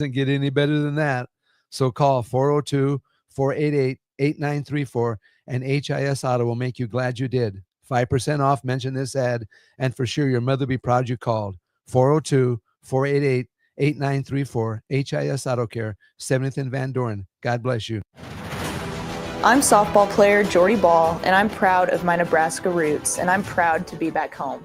Doesn't get any better than that. So call 402-488-8934 and HIS Auto will make you glad you did. 5% off, mention this ad, and for sure your mother will be proud you called. 402-488-8934, HIS Auto Care, 70th and Van Doren. God bless you. I'm softball player Jordy Ball, and I'm proud of my Nebraska roots, and I'm proud to be back home.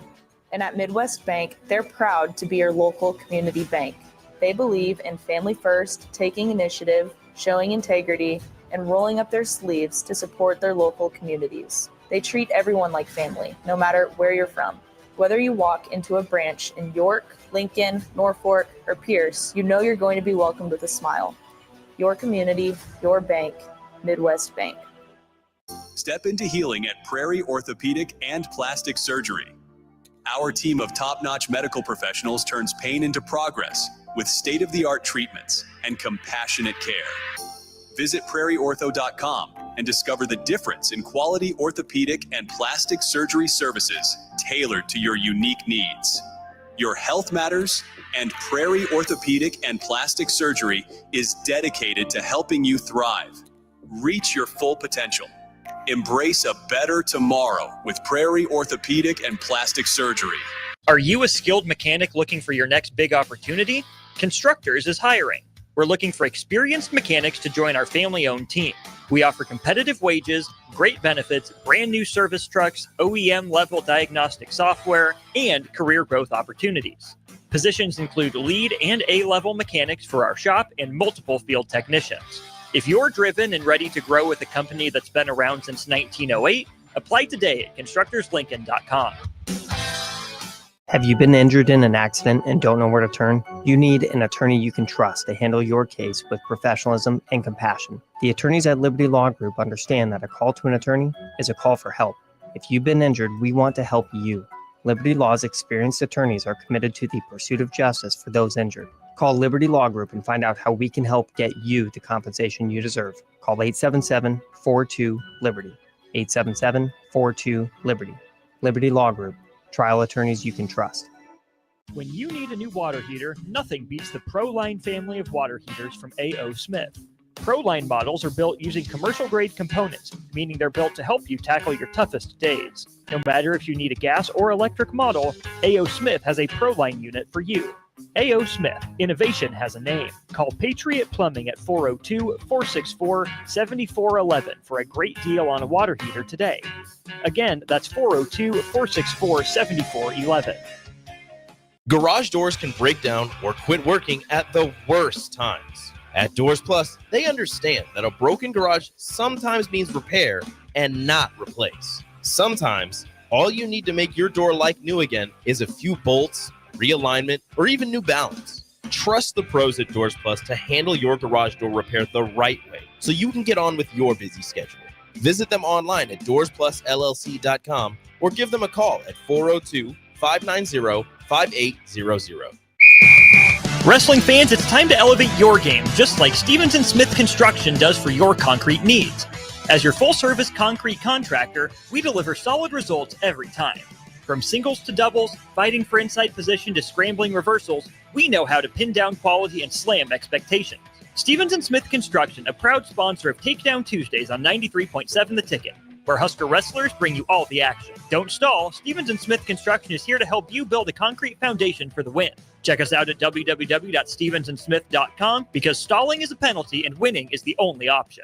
And at Midwest Bank, they're proud to be your local community bank. They believe in family first, taking initiative, showing integrity, and rolling up their sleeves to support their local communities. They treat everyone like family, no matter where you're from. Whether you walk into a branch in York, Lincoln, Norfolk, or Pierce, you know you're going to be welcomed with a smile. Your community, your bank, Midwest Bank. Step into healing at Prairie Orthopedic and Plastic Surgery. Our team of top-notch medical professionals turns pain into progress with state-of-the-art treatments and compassionate care. Visit prairieortho.com and discover the difference in quality orthopedic and plastic surgery services tailored to your unique needs. Your health matters, and Prairie Orthopedic and Plastic Surgery is dedicated to helping you thrive. Reach your full potential. Embrace a better tomorrow with Prairie Orthopedic and Plastic Surgery. Are you a skilled mechanic looking for your next big opportunity? Constructors is hiring. We're looking for experienced mechanics to join our family-owned team. We offer competitive wages, great benefits, brand new service trucks, OEM-level diagnostic software, and career growth opportunities. Positions include lead and A-level mechanics for our shop and multiple field technicians. If you're driven and ready to grow with a company that's been around since 1908, apply today at constructorslincoln.com. Have you been injured in an accident and don't know where to turn? You need an attorney you can trust to handle your case with professionalism and compassion. The attorneys at Liberty Law Group understand that a call to an attorney is a call for help. If you've been injured, we want to help you. Liberty Law's experienced attorneys are committed to the pursuit of justice for those injured. Call Liberty Law Group and find out how we can help get you the compensation you deserve. Call 877-42-LIBERTY. 877-42-LIBERTY. Liberty Law Group. Trial attorneys you can trust. When you need a new water heater, nothing beats the ProLine family of water heaters from A.O. Smith. ProLine models are built using commercial-grade components, meaning they're built to help you tackle your toughest days. No matter if you need a gas or electric model, A.O. Smith has a ProLine unit for you. A.O. Smith, innovation has a name. Call Patriot Plumbing at 402-464-7411 for a great deal on a water heater today. Again, that's 402-464-7411. Garage doors can break down or quit working at the worst times. At Doors Plus, they understand that a broken garage sometimes means repair and not replace. Sometimes, all you need to make your door like new again is a few bolts, realignment, or even new balance. Trust the pros at Doors Plus to handle your garage door repair the right way so you can get on with your busy schedule. Visit them online at doorsplusllc.com or give them a call at 402-590-5800. Wrestling fans, it's time to elevate your game, just like Stevens & Smith Construction does for your concrete needs. As your full-service concrete contractor, we deliver solid results every time. From singles to doubles, fighting for inside position to scrambling reversals, we know how to pin down quality and slam expectations. Stevens & Smith Construction, a proud sponsor of Takedown Tuesdays on 93.7 The Ticket, where Husker wrestlers bring you all the action. Don't stall, Stevens & Smith Construction is here to help you build a concrete foundation for the win. Check us out at www.stevensandsmith.com because stalling is a penalty and winning is the only option.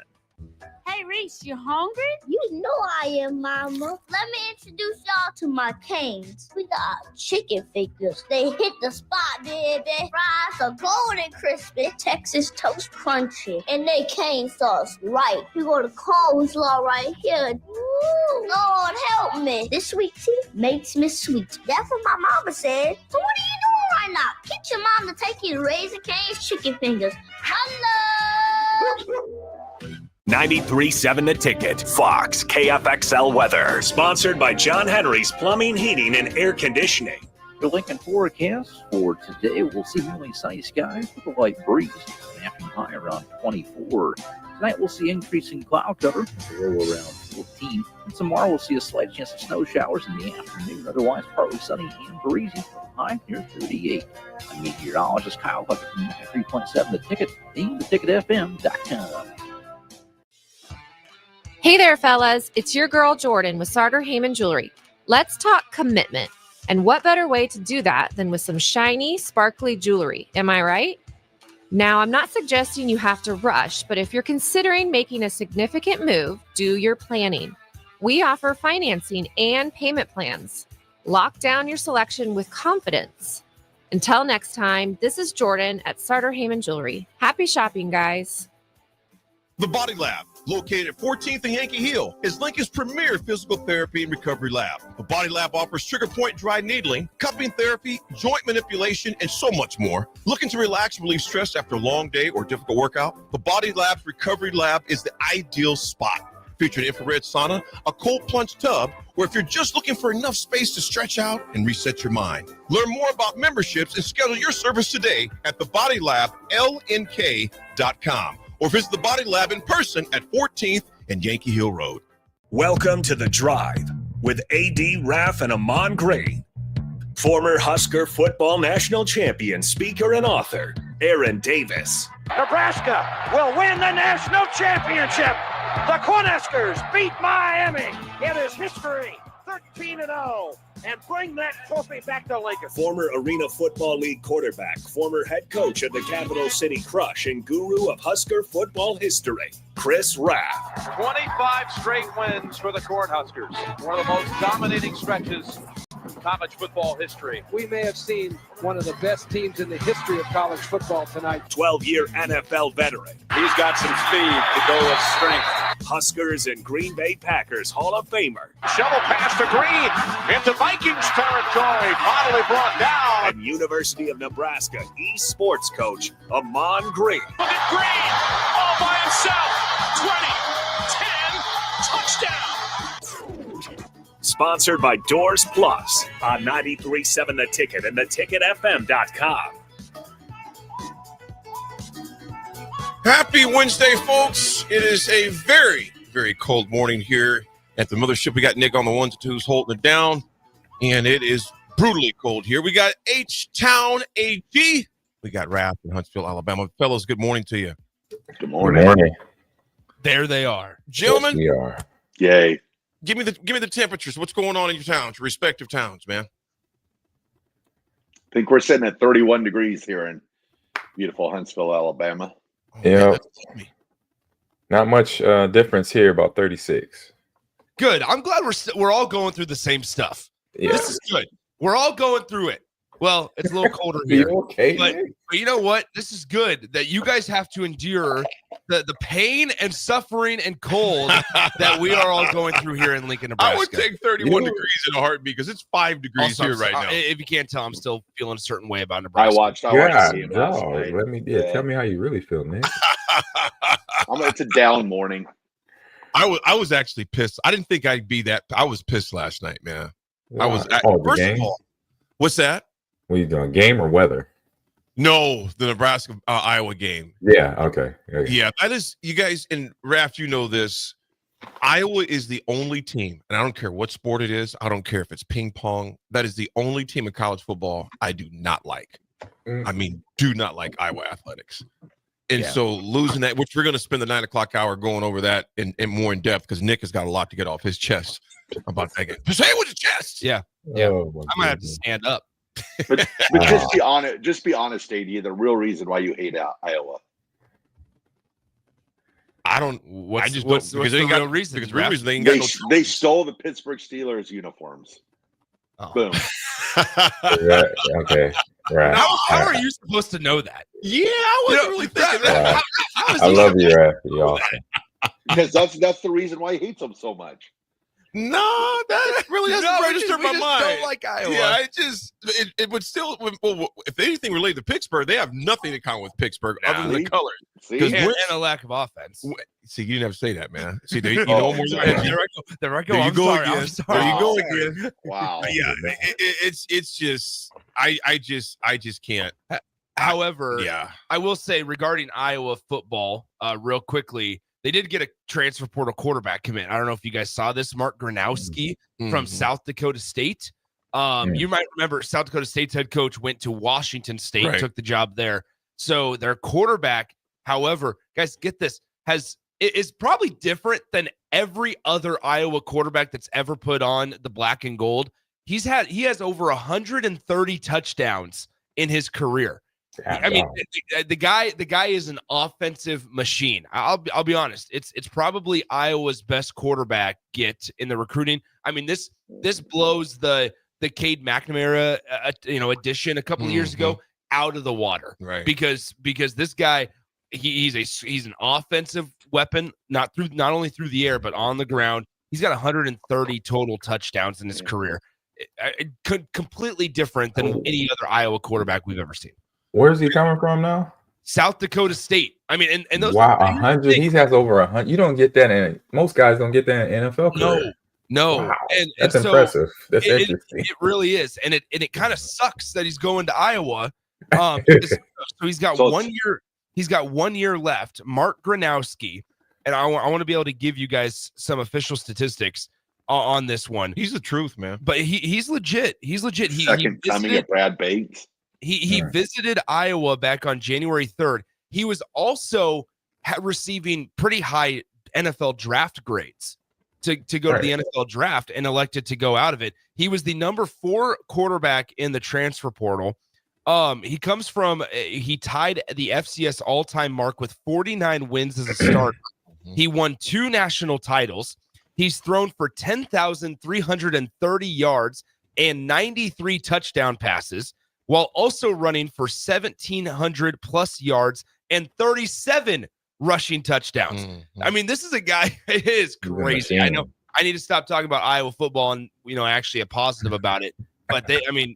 Hey, Reese, you hungry? You know I am, Mama. Let me introduce y'all to my canes. We got chicken fingers. They hit the spot, baby. Fries are golden crispy, Texas toast crunchy, and they cane sauce right. You go to coleslaw right here. Ooh, Lord help me. This sweet tea makes me sweet. That's what my mama said. So what are you doing right now? Get your mom to take you to Raising Cane's chicken fingers. Hello. 93.7 The Ticket, Fox, KFXL weather. Sponsored by John Henry's Plumbing, Heating, and Air Conditioning. The Lincoln forecast for today, we'll see mainly sunny skies with a light breeze. An afternoon high around 24. Tonight we'll see increasing cloud cover, the low around 14. And tomorrow we'll see a slight chance of snow showers in the afternoon. Otherwise, partly sunny and breezy. High near 38. I'm meteorologist Kyle Hucker from 3.7 The Ticket, theticketfm.com. Hey there, fellas. It's your girl, Jordan, with Sartor Heyman Jewelry. Let's talk commitment. And what better way to do that than with some shiny, sparkly jewelry? Am I right? Now, I'm not suggesting you have to rush, but if you're considering making a significant move, do your planning. We offer financing and payment plans. Lock down your selection with confidence. Until next time, this is Jordan at Sartor Heyman Jewelry. Happy shopping, guys. The Body Lab, located at 14th and Yankee Hill, is Lincoln's premier physical therapy and recovery lab. The Body Lab offers trigger point dry needling, cupping therapy, joint manipulation, and so much more. Looking to relax and relieve stress after a long day or difficult workout? The Body Lab's recovery lab is the ideal spot. Featuring infrared sauna, a cold plunge tub, or if you're just looking for enough space to stretch out and reset your mind. Learn more about memberships and schedule your service today at thebodylablnk.com. Or visit the Body Lab in person at 14th and Yankee Hill Road. Welcome to The Drive with AD Raff and Ahman Gray. Former Husker football national champion, speaker, and author, Aaron Davis. Nebraska will win the national championship. The Cornhuskers beat Miami. It is history, 13-0, and bring that trophy back to Lincoln. Former Arena Football League quarterback, former head coach of the Capital City Crush, and guru of Husker football history, Chris Raff. 25 straight wins for the Cornhuskers. One of the most dominating stretches in college football history. We may have seen one of the best teams in the history of college football tonight. 12-year NFL veteran. He's got some speed to go with strength. Huskers and Green Bay Packers Hall of Famer. Shovel pass to Green into Vikings territory. Finally brought down. And University of Nebraska esports coach, Ahman Green. Look at Green all by himself. 20, 10, touchdown. Sponsored by Doors Plus on 93.7 The Ticket and theticketfm.com. Happy Wednesday, folks. It is a very, very cold morning here at the mothership. We got Nick on the ones and twos holding it down, and it is brutally cold here. We got H-Town AG. We got Raff in Huntsville, Alabama. Fellows, good morning to you. Good morning. Good morning. There they are. Gentlemen. Yes, we are. Yay. Give me the temperatures. What's going on in your towns, your respective towns, man? I think we're sitting at 31 degrees here in beautiful Huntsville, Alabama. Yeah. Not much difference here, about 36. Good. I'm glad we're all going through the same stuff. Yeah. This is good. We're all going through it. Well, it's a little colder here. Okay, but you know what? This is good that you guys have to endure the pain and suffering and cold that we are all going through here in Lincoln, Nebraska. I would take 31 degrees in a heartbeat because it's 5 degrees Also, here right now. If you can't tell, I'm still feeling a certain way about Nebraska. I watched Tell me how you really feel, Nick. It's a down morning. I was actually pissed. I didn't think I'd be that. I was pissed last night, man. Wow. I was. First of all, what's that? What are you doing? Game or weather? No, the Nebraska Iowa game. Yeah. Okay. Yeah, that is. You guys and Raff, you know this. Iowa is the only team, and I don't care what sport it is. I don't care if it's ping pong. That is the only team in college football I do not like. I mean, do not like Iowa athletics. And so losing that, which we're going to spend the 9 o'clock hour going over that in more in depth because Nick has got a lot to get off his chest about that game. Say it with your chest. Yeah. Oh, I might have to stand up. But just be honest, AD. The real reason why you hate Iowa. I don't. What's the real reason? Because the real reason they ain't got no. They stole the Pittsburgh Steelers uniforms. Oh. Boom. Right. Okay. Right. How are you supposed to know that? Yeah, I wasn't really thinking that. I love you, Raff. You're awesome. Because that's the reson why he hates them so much. No, that really doesn't register my mind. Don't like Iowa. Yeah, it would still. Well, if anything related to Pittsburgh, they have nothing in common with Pittsburgh other than the colors. And a lack of offense. See, you didn't have to say that, man. See, there you know more. There I go. I'm sorry. There you go again. Wow. Yeah, it's just I just can't. However, yeah, I will say regarding Iowa football, real quickly, they did get a transfer portal quarterback commit. I don't know if you guys saw this. Mark Gronowski from South Dakota State. You might remember South Dakota State's head coach went to Washington State, took the job there. So their quarterback, however, guys, get this, is probably different than every other Iowa quarterback that's ever put on the black and gold. He has over 130 touchdowns in his career. I mean, the guy is an offensive machine. I'll be honest. It's probably Iowa's best quarterback get in the recruiting. I mean, this blows the Cade McNamara addition a couple of years ago out of the water, right? Because this guy, he's an offensive weapon, not only through the air but on the ground. He's got 130 total touchdowns in his career. Completely different than any other Iowa quarterback we've ever seen. Where's he coming from now? South Dakota State. I mean, and those 100. He has over 100. You don't get that in most guys don't get that in NFL career. No. Wow. And That's so impressive. That's interesting. It really is, and it kind of sucks that he's going to Iowa. So he's got 1 year. He's got 1 year left. Mark Gronowski, and I want to be able to give you guys some official statistics on this one. He's the truth, man. But he's legit. He's legit. Second coming of Brad Bates. He visited Iowa back on January 3rd. He was also receiving pretty high NFL draft grades to go to the NFL draft and elected to go out of it. He was the number 4 quarterback in the transfer portal. He tied the FCS all-time mark with 49 wins as a starter. He won 2 national titles. He's thrown for 10,330 yards and 93 touchdown passes, while also running for 1,700 plus yards and 37 rushing touchdowns. I mean, this is a guy. It is crazy. I know I need to stop talking about Iowa football and actually a positive about it. But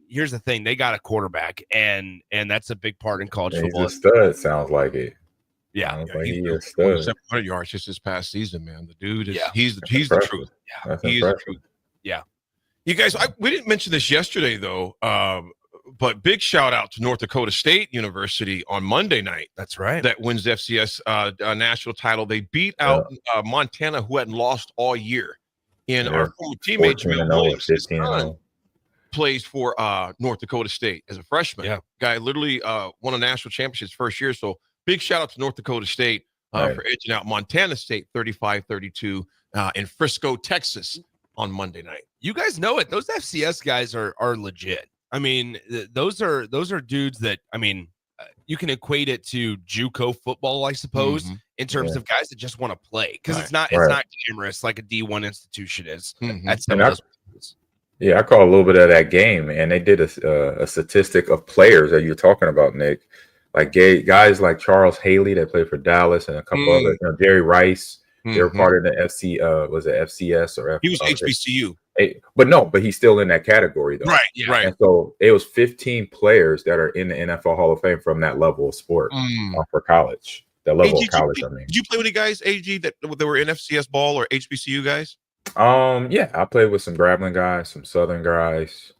here's the thing: they got a quarterback, and that's a big part in college football. He's a stud. Sounds like it. Yeah, like he is stud. 700 yards just this past season, man. The dude is he's the truth. Yeah, he's the truth. Yeah, you guys, we didn't mention this yesterday though. But big shout out to North Dakota State University on Monday night. That's right. That wins the FCS national title. They beat out Montana, who hadn't lost all year. And our former teammate Jamil Williams, his son, plays for North Dakota State as a freshman. Yeah. Guy literally won a national championship his first year. So big shout out to North Dakota State for edging out Montana State 35-32 in Frisco, Texas on Monday night. You guys know it. Those FCS guys are legit. I mean, those are dudes that, I mean, you can equate it to JUCO football, I suppose, in terms of guys that just want to play, because it's not glamorous like a D1 institution is. At some of those places. Yeah, I caught a little bit of that game, and they did a statistic of players that you're talking about, Nick. Like guys like Charles Haley that played for Dallas and a couple others, Jerry Rice. They were part of the FCS or he was HBCU. But he's still in that category though. Right. Yeah. Right. And so it was 15 players that are in the NFL Hall of Fame from that level of sport for college. That level of college. Did you play with any guys, AG, that were in FCS ball or HBCU guys? Yeah, I played with some Grambling guys, some Southern guys,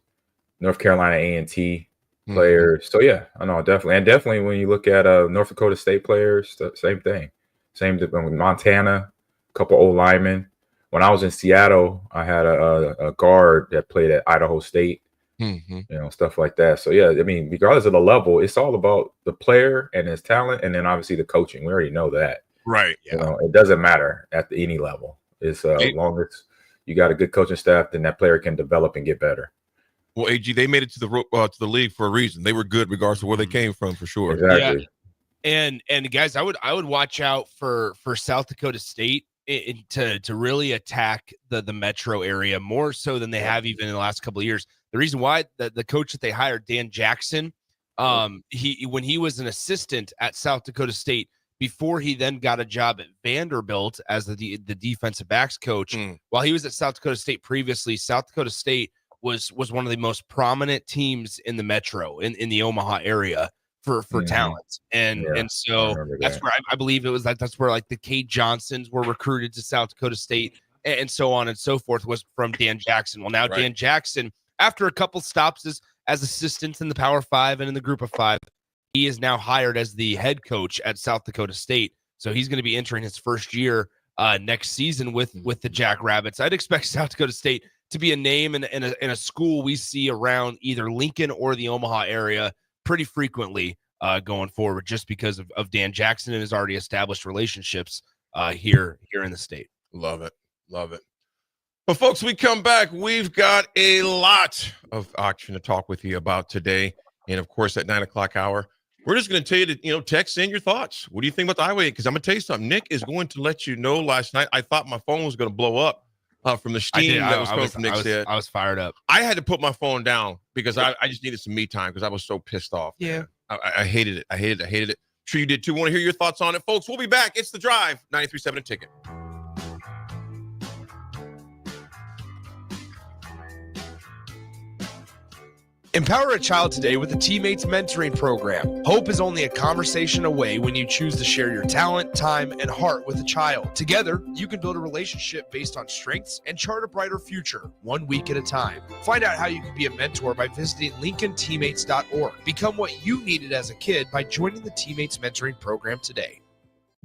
North Carolina A&T players. So yeah, I know definitely when you look at North Dakota State players, the same thing. Same with Montana, a couple old linemen. When I was in Seattle, I had a guard that played at Idaho State, stuff like that. So yeah, I mean, regardless of the level, it's all about the player and his talent, and then obviously the coaching. We already know that, right? Yeah. It doesn't matter at any level. It's as long as you got a good coaching staff, then that player can develop and get better. Well, AG, they made it to the league for a reason. They were good regardless of where they came from, for sure. Exactly. Yeah. And guys, I would watch out for South Dakota State to really attack the metro area more so than they have even in the last couple of years. The reason why the coach that they hired, Dan Jackson, when he was an assistant at South Dakota State before he then got a job at Vanderbilt as the defensive backs coach, while he was at South Dakota State previously, South Dakota State was one of the most prominent teams in the metro in the Omaha area for talent. And so that's where I believe it was that's where like the Cade Johnsons were recruited to South Dakota State and so on and so forth, was from Dan Jackson. Well, now Dan Jackson, after a couple stops as assistants in the Power 5 and in the Group of 5, he is now hired as the head coach at South Dakota State. So he's going to be entering his first year next season with the Jackrabbits. I'd expect South Dakota State to be a name in a school we see around either Lincoln or the Omaha area pretty frequently going forward, just because of Dan Jackson and his already established relationships here in the state. Love it. But folks, we come back. We've got a lot of action to talk with you about today. And of course, at 9 o'clock hour, we're just going to tell you to, text in your thoughts. What do you think about the highway? Because I'm going to tell you something. Nick is going to let you know. Last night, I thought my phone was going to blow up from the steam that was coming from Nick's head. I was fired up. I had to put my phone down because I just needed some me time because I was so pissed off. Yeah. I hated it. I hated it. Sure you did too. Want to hear your thoughts on it, folks? We'll be back. It's The Drive, 93.7 A Ticket. Empower a child today with the Teammates Mentoring Program. Hope is only a conversation away when you choose to share your talent, time, and heart with a child. Together, you can build a relationship based on strengths and chart a brighter future, 1 week at a time. Find out how you can be a mentor by visiting LincolnTeammates.org. Become what you needed as a kid by joining the Teammates Mentoring Program today.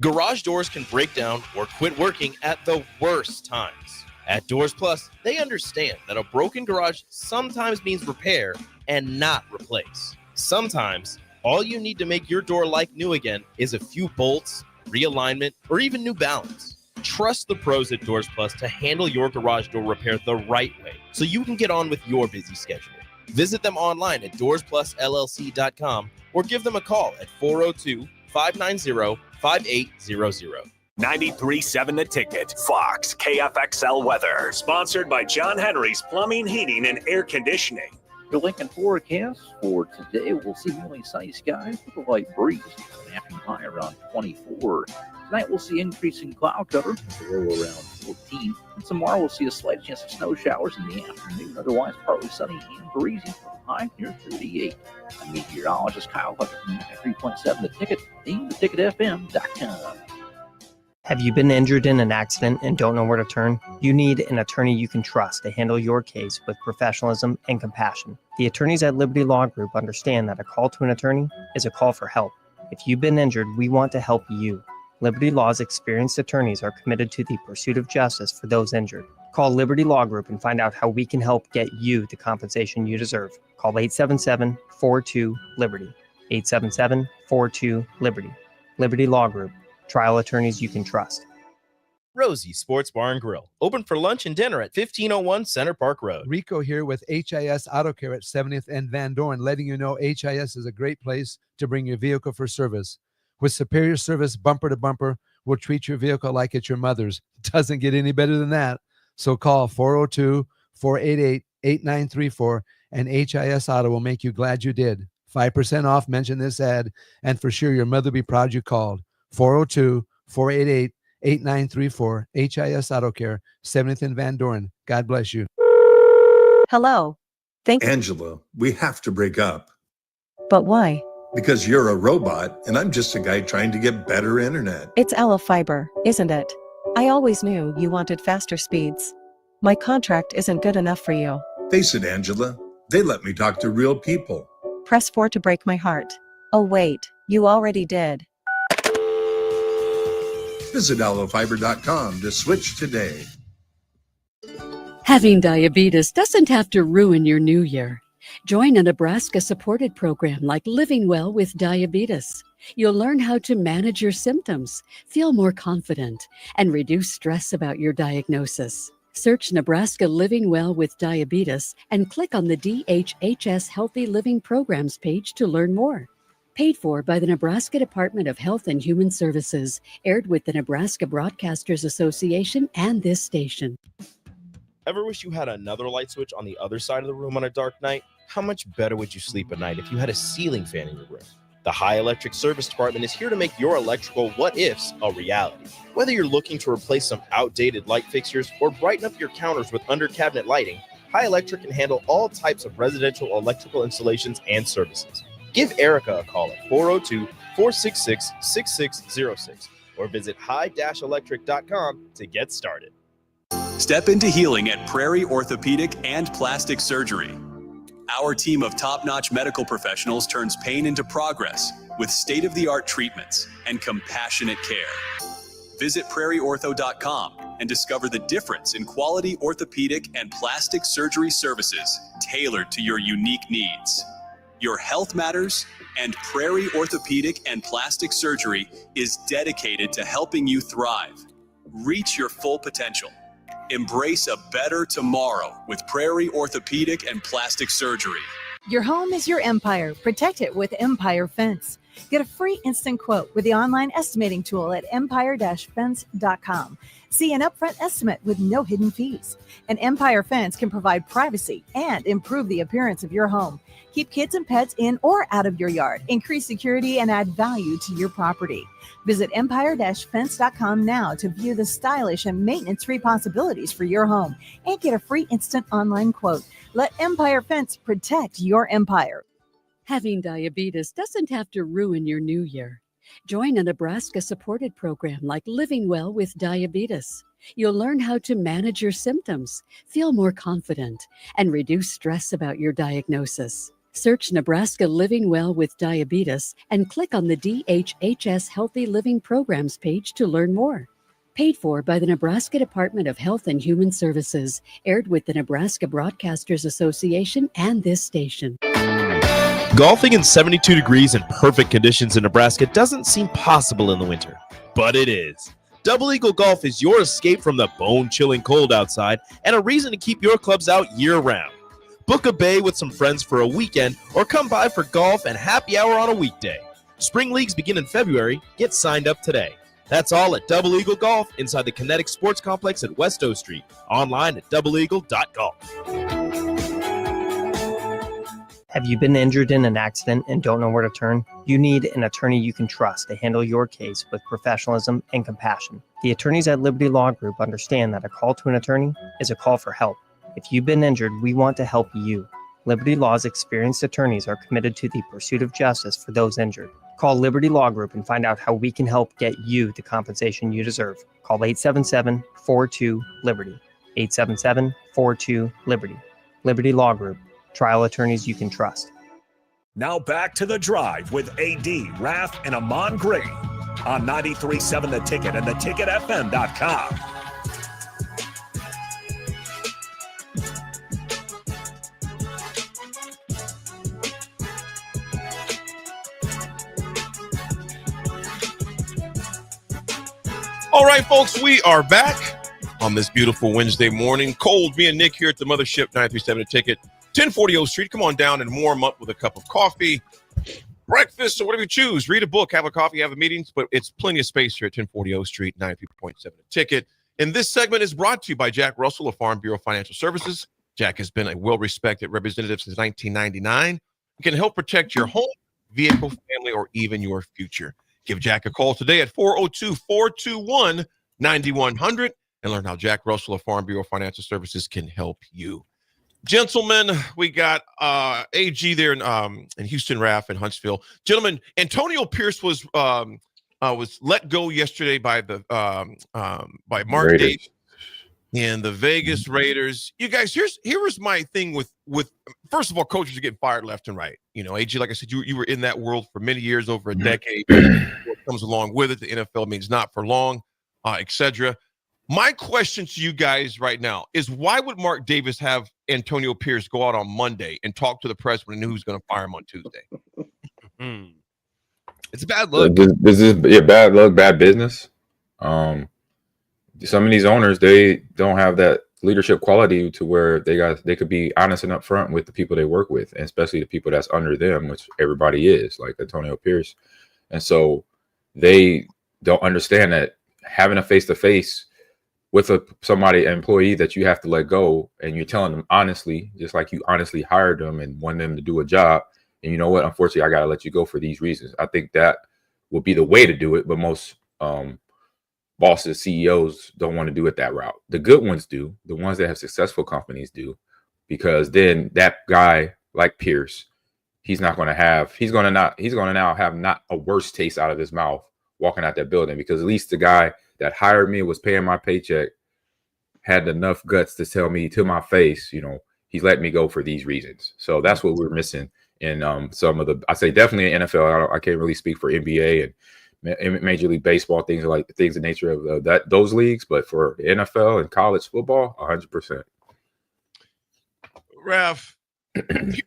Garage doors can break down or quit working at the worst times. At Doors Plus, they understand that a broken garage sometimes means repair and not replace. Sometimes, all you need to make your door like new again is a few bolts, realignment, or even new balance. Trust the pros at Doors Plus to handle your garage door repair the right way so you can get on with your busy schedule. Visit them online at doorsplusllc.com or give them a call at 402-590-5800. 93.7 The Ticket. Fox KFXL weather. Sponsored by John Henry's Plumbing, Heating, and Air Conditioning. Your Lincoln forecast for today, we'll see mainly sunny skies with a light breeze. An afternoon high around 24. Tonight we'll see increasing cloud cover with a low around 14. And tomorrow we'll see a slight chance of snow showers in the afternoon. Otherwise partly sunny and breezy with a high near 38. I'm meteorologist Kyle Hucker from 93.7 The Ticket, theticketfm.com. Have you been injured in an accident and don't know where to turn? You need an attorney you can trust to handle your case with professionalism and compassion. The attorneys at Liberty Law Group understand that a call to an attorney is a call for help. If you've been injured, we want to help you. Liberty Law's experienced attorneys are committed to the pursuit of justice for those injured. Call Liberty Law Group and find out how we can help get you the compensation you deserve. Call 877-42-LIBERTY. 877-42-LIBERTY. Liberty Law Group. Trial attorneys you can trust. Rosie Sports Bar and Grill, open for lunch and dinner at 1501 Center Park Road. Rico here with HIS Auto Care at 70th and Van Dorn, letting you know HIS is a great place to bring your vehicle for service. With superior service bumper to bumper, we'll treat your vehicle like it's your mother's. Doesn't get any better than that. So call 402-488-8934 and HIS Auto will make you glad you did. 5% off, mention this ad, and for sure your mother will be proud you called. 402-488-8934, HIS Auto Care, 70th and Van Dorn. God bless you. Hello. Angela, we have to break up. But why? Because you're a robot and I'm just a guy trying to get better internet. It's Aloe Fiber, isn't it? I always knew you wanted faster speeds. My contract isn't good enough for you. Face it, Angela. They let me talk to real people. Press 4 to break my heart. Oh wait, you already did. Visit aloefiber.com to switch today. Having diabetes doesn't have to ruin your new year. Join a Nebraska-supported program like Living Well with Diabetes. You'll learn how to manage your symptoms, feel more confident, and reduce stress about your diagnosis. Search Nebraska Living Well with Diabetes and click on the DHHS Healthy Living Programs page to learn more. Paid for by the Nebraska Department of Health and Human Services, aired with the Nebraska Broadcasters Association and this station. Ever wish you had another light switch on the other side of the room on a dark night? How much better would you sleep at night if you had a ceiling fan in your room? The High Electric Service Department is here to make your electrical what-ifs a reality. Whether you're looking to replace some outdated light fixtures or brighten up your counters with under-cabinet lighting, High Electric can handle all types of residential electrical installations and services. Give Erica a call at 402-466-6606 or visit high-electric.com to get started. Step into healing at Prairie Orthopedic and Plastic Surgery. Our team of top-notch medical professionals turns pain into progress with state-of-the-art treatments and compassionate care. Visit prairieortho.com and discover the difference in quality orthopedic and plastic surgery services tailored to your unique needs. Your health matters, and Prairie Orthopedic and Plastic Surgery is dedicated to helping you thrive. Reach your full potential. Embrace a better tomorrow with Prairie Orthopedic and Plastic Surgery. Your home is your empire. Protect it with Empire Fence. Get a free instant quote with the online estimating tool at empire-fence.com. See an upfront estimate with no hidden fees. An Empire Fence can provide privacy and improve the appearance of your home. Keep kids and pets in or out of your yard. Increase security and add value to your property. Visit empire-fence.com now to view the stylish and maintenance-free possibilities for your home and get a free instant online quote. Let Empire Fence protect your empire. Having diabetes doesn't have to ruin your new year. Join a Nebraska-supported program like Living Well with Diabetes. You'll learn how to manage your symptoms, feel more confident, and reduce stress about your diagnosis. Search Nebraska Living Well with Diabetes and click on the DHHS Healthy Living Programs page to learn more. Paid for by the Nebraska Department of Health and Human Services, aired with the Nebraska Broadcasters Association and this station. Golfing in 72 degrees and perfect conditions in Nebraska doesn't seem possible in the winter, but it is. Double Eagle Golf is your escape from the bone-chilling cold outside and a reason to keep your clubs out year-round. Book a bay with some friends for a weekend or come by for golf and happy hour on a weekday. Spring leagues begin in February. Get signed up today. That's all at Double Eagle Golf inside the Kinetic Sports Complex at West O Street. Online at doubleeagle.golf. Have you been injured in an accident and don't know where to turn? You need an attorney you can trust to handle your case with professionalism and compassion. The attorneys at Liberty Law Group understand that a call to an attorney is a call for help. If you've been injured, we want to help you. Liberty Law's experienced attorneys are committed to the pursuit of justice for those injured. Call Liberty Law Group and find out how we can help get you the compensation you deserve. Call 877-42-LIBERTY. 877-42-LIBERTY. Liberty Law Group. Trial attorneys you can trust. Now back to The Drive with AD, Raff, and Ahman Gray on 93.7 The Ticket and theticketfm.com. All right, folks, we are back on this beautiful Wednesday morning. Cold, me and Nick here at the mothership, 93.7 The Ticket, 1040 O Street. Come on down and warm up with a cup of coffee, breakfast, or whatever you choose. Read a book, have a coffee, have a meeting, but it's plenty of space here at 1040 O Street, 93.7 The Ticket. And this segment is brought to you by Jack Russell of Farm Bureau Financial Services. Jack has been a well-respected representative since 1999. He can help protect your home, vehicle, family, or even your future. Give Jack a call today at 402-421-9100 and learn how Jack Russell of Farm Bureau Financial Services can help you. Gentlemen, we got AG there in Houston, Raff, and Huntsville. Gentlemen, Antonio Pierce was let go yesterday by by Mark Raiders. Davis and the Vegas Raiders. You guys, here was my thing with first of all, coaches are getting fired left and right. You know, AG, like I said, you were in that world for many years, over a decade. What comes along with it, the NFL means not for long, etc. My question to you guys right now is, why would Mark Davis have Antonio Pierce go out on Monday and talk to the press when he knew he was going to fire him on Tuesday? It's a bad look. This is bad luck, bad business. Some of these owners, they don't have that leadership quality to where they could be honest and upfront with the people they work with, and especially the people that's under them, which everybody is, like Antonio Pierce. And so they don't understand that having a face-to-face with an employee that you have to let go, and you're telling them honestly, just like you honestly hired them and want them to do a job, and you know what, unfortunately, I got to let you go for these reasons. I think that would be the way to do it, but most bosses, CEOs don't want to do it that route. The good ones do. The ones that have successful companies do, because then that guy like Pierce, he's going to now have not a worse taste out of his mouth walking out that building, because at least the guy that hired me, was paying my paycheck, had enough guts to tell me to my face, you know, he's letting me go for these reasons. So that's what we're missing in some of the, I say definitely in NFL. I can't really speak for NBA and Major League Baseball, things of nature of those leagues, but for NFL and college football, 100%. Raff,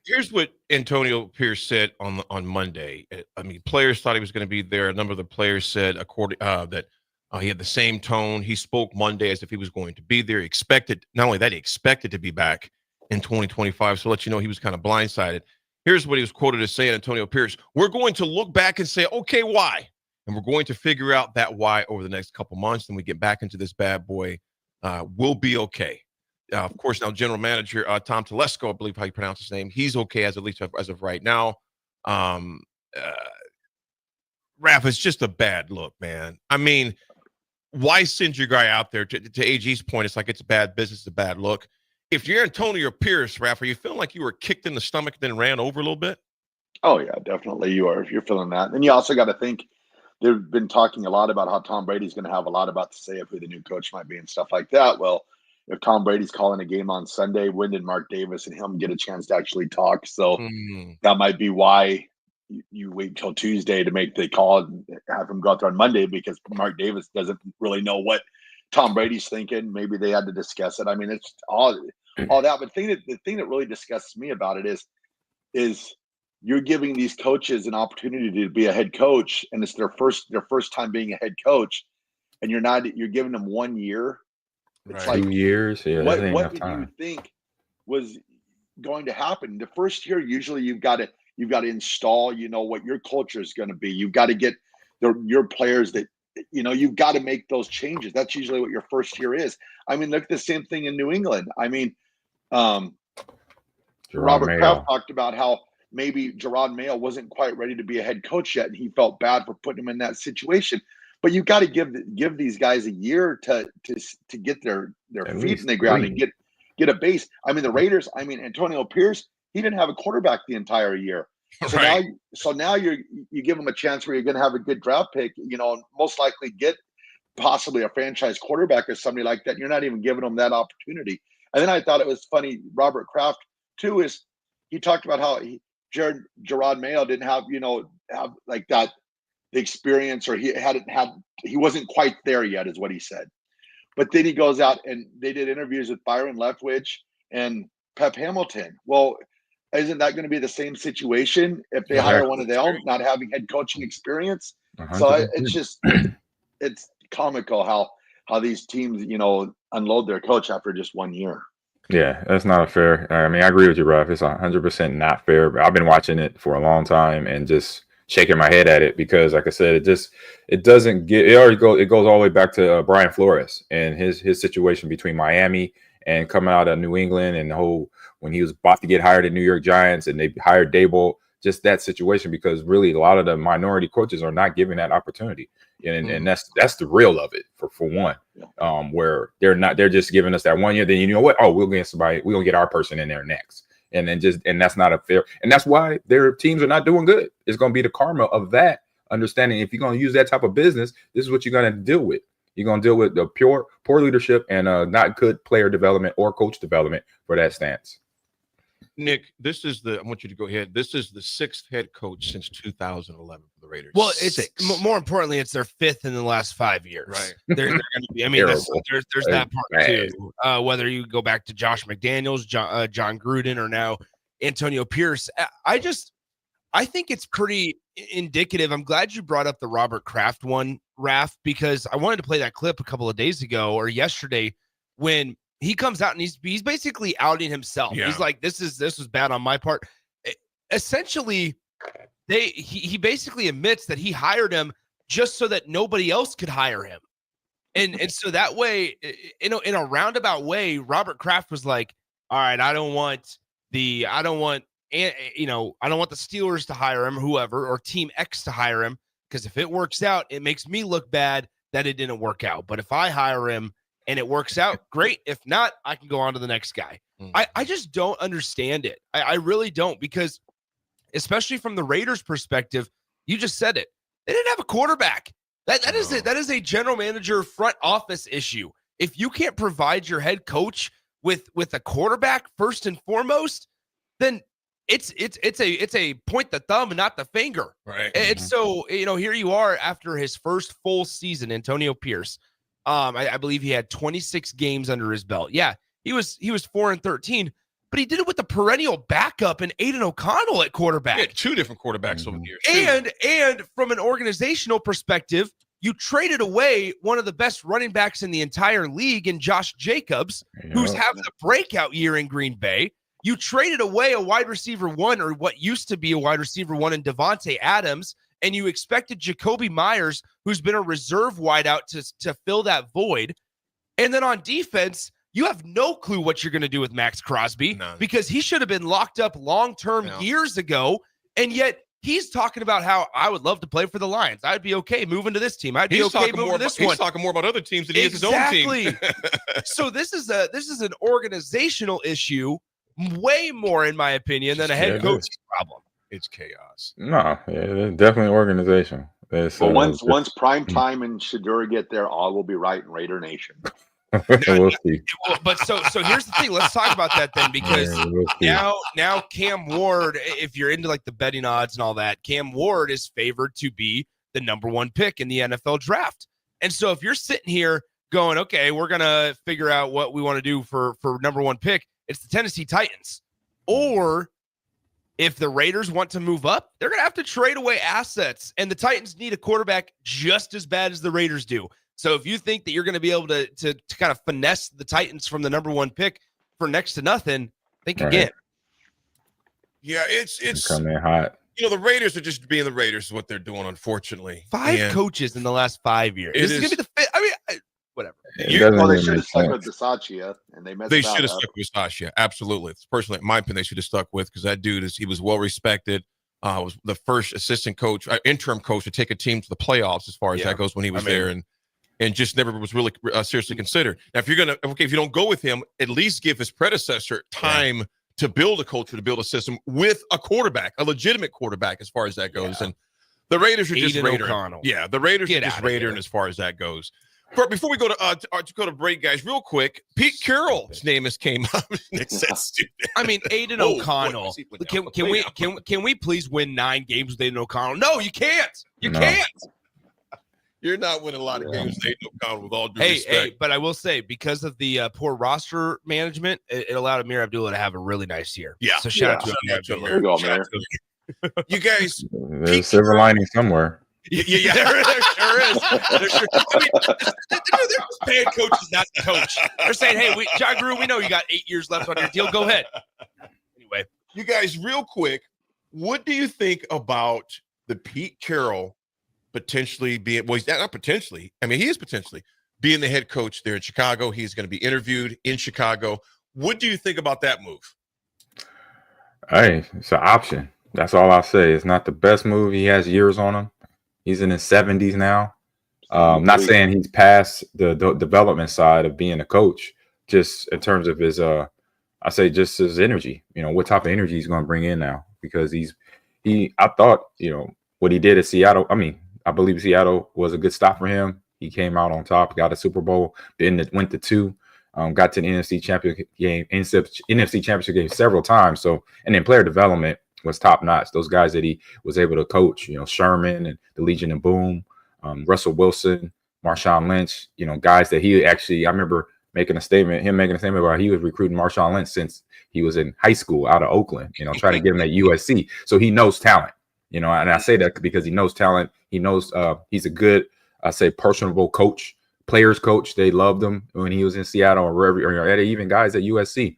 here's what Antonio Pierce said on Monday. I mean, players thought he was going to be there. A number of the players said that he had the same tone. He spoke Monday as if he was going to be there. He expected, not only that, he expected to be back in 2025. So let you know he was kind of blindsided. Here's what he was quoted as saying, Antonio Pierce: "We're going to look back and say, okay, why? And we're going to figure out that why over the next couple months. Then we get back into this bad boy. We'll be okay." Of course, now General Manager Tom Telesco, I believe how you pronounce his name, he's okay at least as of right now. Raff, it's just a bad look, man. I mean, why send your guy out there? To AG's point, it's like it's bad business, it's a bad look. If you're Antonio Pierce, Raff, are you feeling like you were kicked in the stomach and then ran over a little bit? Oh yeah, definitely you are if you're feeling that. And you also got to think they've been talking a lot about how Tom Brady's going to have a lot about to say of who the new coach might be and stuff like that. Well, if Tom Brady's calling a game on Sunday, when did Mark Davis and him get a chance to actually talk? So that might be why you wait till Tuesday to make the call and have him go out there on Monday, because Mark Davis doesn't really know what Tom Brady's thinking. Maybe they had to discuss it. I mean, it's all that. But the thing that really disgusts me about it is you're giving these coaches an opportunity to be a head coach, and it's their first time being a head coach, and you're giving them 1 year. It's Right. 2 years. Yeah. What did you think was going to happen? The first year, usually you've got to install, what your culture is going to be. You've got to get your players that, you've got to make those changes. That's usually what your first year is. I mean, look at the same thing in New England. I mean, Robert Kraft talked about how maybe Gerard Mayo wasn't quite ready to be a head coach yet, and he felt bad for putting him in that situation. But you've got to give these guys a year to get their feet in the ground and get a base. I mean, the Raiders. I mean, Antonio Pierce, he didn't have a quarterback the entire year. So now you give him a chance where you're going to have a good draft pick. Most likely get possibly a franchise quarterback or somebody like that. You're not even giving them that opportunity. And then I thought it was funny. Robert Kraft too is he talked about how Gerard Mayo didn't have have like that. The experience, or he wasn't quite there yet, is what he said. But then he goes out and they did interviews with Byron Leftwich and Pep Hamilton. Well, isn't that going to be the same situation if they hire one of their own, not having head coaching experience? 100%. So it's comical how these teams unload their coach after just 1 year. Yeah, that's not fair. I mean, I agree with you, Raff. It's 100% not fair. But I've been watching it for a long time and just shaking my head at it because, like I said, it goes all the way back to Brian Flores and his situation between Miami and coming out of New England, and when he was about to get hired at New York Giants and they hired Dable, just that situation, because really a lot of the minority coaches are not given that opportunity, and that's the real of it for one. Where they're just giving us that 1 year, then we'll get somebody, we're gonna get our person in there next. And that's not a fair, and that's why their teams are not doing good. It's going to be the karma of that understanding. If you're going to use that type of business, this is what you're going to deal with. You're going to deal with the poor leadership and not good player development or coach development for that stance. Nick, I want you to go ahead. This is the sixth head coach since 2011 for the Raiders. Well, it's more importantly, it's their fifth in the last 5 years. Right. They're going to be, I mean, there's that part too. Whether you go back to Josh McDaniels, John Gruden, or now Antonio Pierce, I think it's pretty indicative. I'm glad you brought up the Robert Kraft one, Raff, because I wanted to play that clip a couple of days ago or yesterday when he comes out and he's basically outing himself. Yeah. He's like, this was bad on my part. Essentially, he basically admits that he hired him just so that nobody else could hire him. And so that way, in a roundabout way, Robert Kraft was like, all right, I don't want the Steelers to hire him, whoever, or Team X to hire him, because if it works out, it makes me look bad that it didn't work out. But if I hire him and it works out, great. If not, I can go on to the next guy. I just don't understand it. I really don't, because especially from the Raiders' perspective, you just said it. They didn't have a quarterback. That is a general manager front office issue. If you can't provide your head coach with a quarterback first and foremost, then it's a point the thumb and not the finger. Right. And so, here you are after his first full season, Antonio Pierce. I believe he had 26 games under his belt. Yeah, he was 4-13, but he did it with the perennial backup and Aiden O'Connell at quarterback. Yeah, 2 different quarterbacks over the years. And from an organizational perspective, you traded away one of the best running backs in the entire league in Josh Jacobs, who's having a breakout year in Green Bay. You traded away a wide receiver 1, or what used to be a wide receiver 1, in Devontae Adams, and you expected Jacoby Myers, who's been a reserve wideout, to fill that void. And then on defense, you have no clue what you're going to do with Max Crosby, because he should have been locked up long-term years ago, and yet he's talking about how I would love to play for the Lions. I'd be okay moving to this team. I'd be okay moving to this one. He's talking more about other teams than he is his own team. So this is an organizational issue, way more, in my opinion, than a head coaching problem. It's chaos. No, definitely organization. But once prime time and Shedeur get there, all will be right in Raider Nation. We'll see. But so here's the thing. Let's talk about that then, because now Cam Ward, if you're into like the betting odds and all that, Cam Ward is favored to be the number 1 pick in the NFL draft. And so if you're sitting here going, okay, we're gonna figure out what we want to do for number 1 pick, it's the Tennessee Titans. Or if the Raiders want to move up, they're gonna have to trade away assets, and the Titans need a quarterback just as bad as the Raiders do. So if you think that you're going to be able to kind of finesse the Titans from the number 1 pick for next to nothing, think again. Yeah, it's coming in hot. The Raiders are just being the Raiders is what they're doing, unfortunately. 5 coaches in the last 5 years. This is going to be the 5th. I mean, whatever. They should have stuck with Bisaccia, and they messed They that should have up. stuck with Bisaccia. Absolutely. Personally, in my opinion, they should have stuck with, because that dude he was well respected. Was the first assistant coach, interim coach, to take a team to the playoffs as far as that goes when he was there, and just never was really seriously considered. Now, if you don't go with him, at least give his predecessor time to build a culture, to build a system with a quarterback, a legitimate quarterback, as far as that goes. And the Raiders are just Raidering. Yeah, the Raiders are just Raidering as far as that goes. Before we go to break, guys, real quick, Pete Carroll's name came up. It says stupid. I mean, Aiden O'Connell. Can we please win 9 games with Aiden O'Connell? No, you can't. You can't. You're not winning a lot of games with Aiden O'Connell, with all due respect. Hey, but I will say, because of the poor roster management, it allowed Amir Abdullah to have a really nice year. Yeah. So shout out to Amir Abdullah. There you go, man. You guys, there's a silver lining somewhere. Yeah, there sure is. I mean, they're just paying coaches not to coach. They're saying, hey, John Gruden, we know you got 8 years left on your deal. Go ahead. Anyway. You guys, real quick, what do you think about the Pete Carroll potentially being, well, he's not potentially, I mean, he is potentially being the head coach there in Chicago. He's going to be interviewed in Chicago. What do you think about that move? Hey, it's an option. That's all I'll say. It's not the best move. He has years on him. He's in his 70s now. Not saying he's past the development side of being a coach, just in terms of his, I say just his energy. What type of energy he's going to bring in now, because I thought, what he did at Seattle. I mean, I believe Seattle was a good stop for him. He came out on top, got a Super Bowl, then went to 2, got to the NFC Championship game several times. So, and then player development was top notch. Those guys that he was able to coach, Sherman and the Legion of Boom, Russell Wilson, Marshawn Lynch, guys that he actually, I remember making a statement about he was recruiting Marshawn Lynch since he was in high school out of Oakland, trying to get him at USC. So he knows talent, and I say that because he knows talent. He knows he's a good, I say, personable coach, players coach. They loved him when he was in Seattle or wherever, or even guys at USC.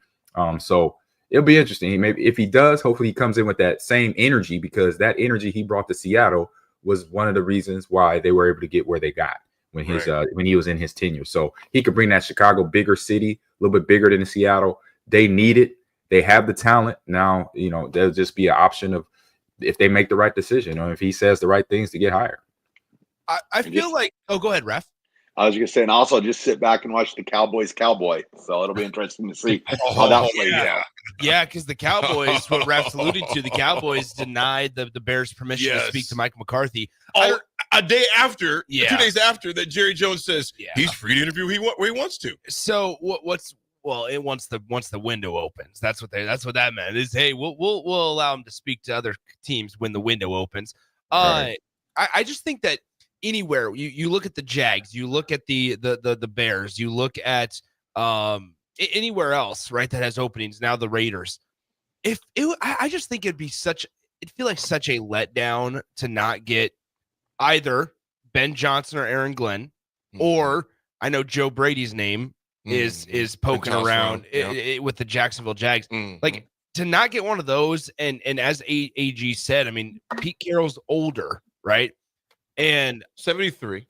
So it'll be interesting. Maybe if he does, hopefully he comes in with that same energy, because that energy he brought to Seattle was one of the reasons why they were able to get where they got when when he was in his tenure. So he could bring that Chicago, bigger city, a little bit bigger than Seattle. They need it. They have the talent. Now, there'll just be an option of if they make the right decision, or if he says the right things to get hired. I feel like, go ahead, Raff. I was going to say, and also just sit back and watch the Cowboys Cowboy. So it'll be interesting to see how that plays out. Yeah, because the Cowboys, what Raff's alluding to, the Cowboys denied the Bears permission to speak to Mike McCarthy. A day after, 2 days after that, Jerry Jones says he's free to interview where he wants to. So what's Well, once the window opens, that's what that meant. Is hey, we'll allow them to speak to other teams when the window opens. Right. I just think that anywhere you look at the Jags, you look at the Bears, you look at anywhere else, right, that has openings. Now the Raiders. I just think it'd feel like such a letdown to not get either Ben Johnson or Aaron Glenn, or I know Joe Brady's name is poking around with the Jacksonville Jags. Like to not get one of those, and as AG said, I mean, Pete Carroll's older, right? And 73.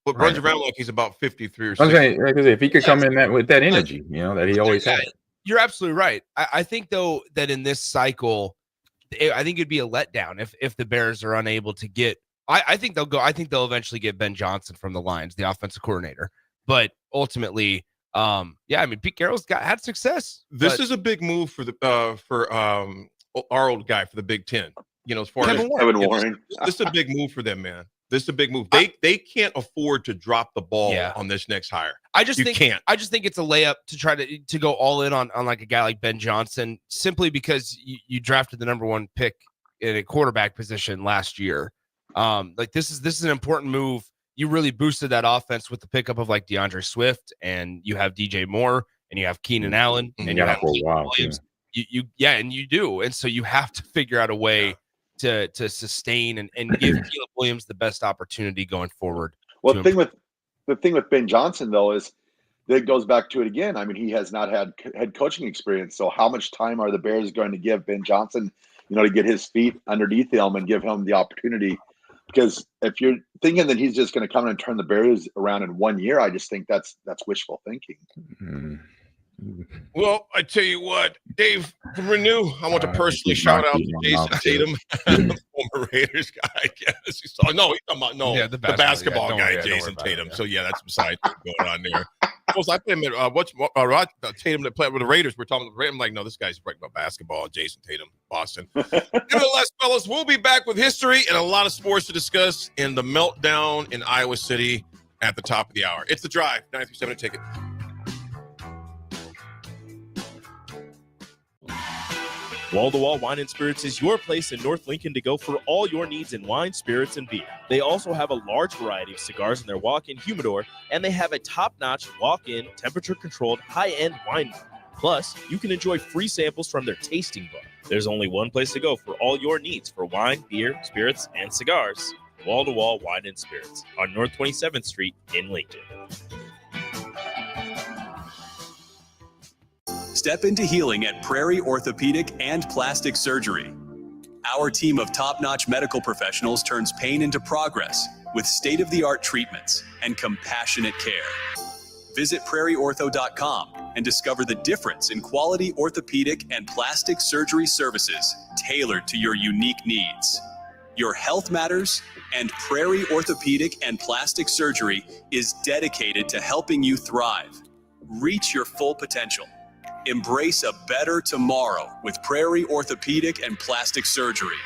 But runs around like he's about 53 or I'm 60. saying, like I said, if he could come in with that energy, that he always had. You're absolutely right. I think though that in this cycle, I think it'd be a letdown if the Bears are unable to get. I think they'll go. I think they'll eventually get Ben Johnson from the Lions, the offensive coordinator. But ultimately, I mean, Pete Carroll's had success. This is a big move for our old guy for the Big Ten. As far as Kevin Warren. This is a big move for them, man. This is a big move. They can't afford to drop the ball on this next hire. I just think it's a layup to try to go all in on like a guy like Ben Johnson, simply because you drafted the number 1 pick in a quarterback position last year. Like this is an important move. You really boosted that offense with the pickup of like DeAndre Swift, and you have DJ Moore, and you have Keenan Allen, and you have Williams. And you do, and so you have to figure out a way to sustain and give Caleb Williams the best opportunity going forward. Well, the thing with Ben Johnson though is that goes back to it again. I mean, he has not had head coaching experience, so how much time are the Bears going to give Ben Johnson, to get his feet underneath him and give him the opportunity? Because if you're thinking that he's just going to come in and turn the Bears around in 1 year, I just think that's wishful thinking. Well, I tell you what, Dave, from Renew, I want to personally shout out to Jason Tatum, former Raiders guy, I guess. He's talking about the basketball guy, Jason Tatum. So that's beside going on there. I put him at Tatum that played with the Raiders. We're talking about. I'm like, no, this guy's right about basketball. Jason Tatum, Boston. Nevertheless, fellas, we'll be back with history and a lot of sports to discuss in the meltdown in Iowa City at the top of the hour. It's The Drive, 937 Ticket. Wall-to-Wall Wine and Spirits is your place in North Lincoln to go for all your needs in wine, spirits, and beer. They also have a large variety of cigars in their walk-in humidor, and they have a top-notch walk-in, temperature-controlled, high-end wine bar. Plus, you can enjoy free samples from their tasting bar. There's only one place to go for all your needs for wine, beer, spirits, and cigars. Wall-to-Wall Wine and Spirits on North 27th Street in Lincoln. Step into healing at Prairie Orthopedic and Plastic Surgery. Our team of top-notch medical professionals turns pain into progress with state-of-the-art treatments and compassionate care. Visit prairieortho.com and discover the difference in quality orthopedic and plastic surgery services tailored to your unique needs. Your health matters, and Prairie Orthopedic and Plastic Surgery is dedicated to helping you thrive. Reach your full potential. Embrace a better tomorrow with Prairie Orthopedic and Plastic Surgery.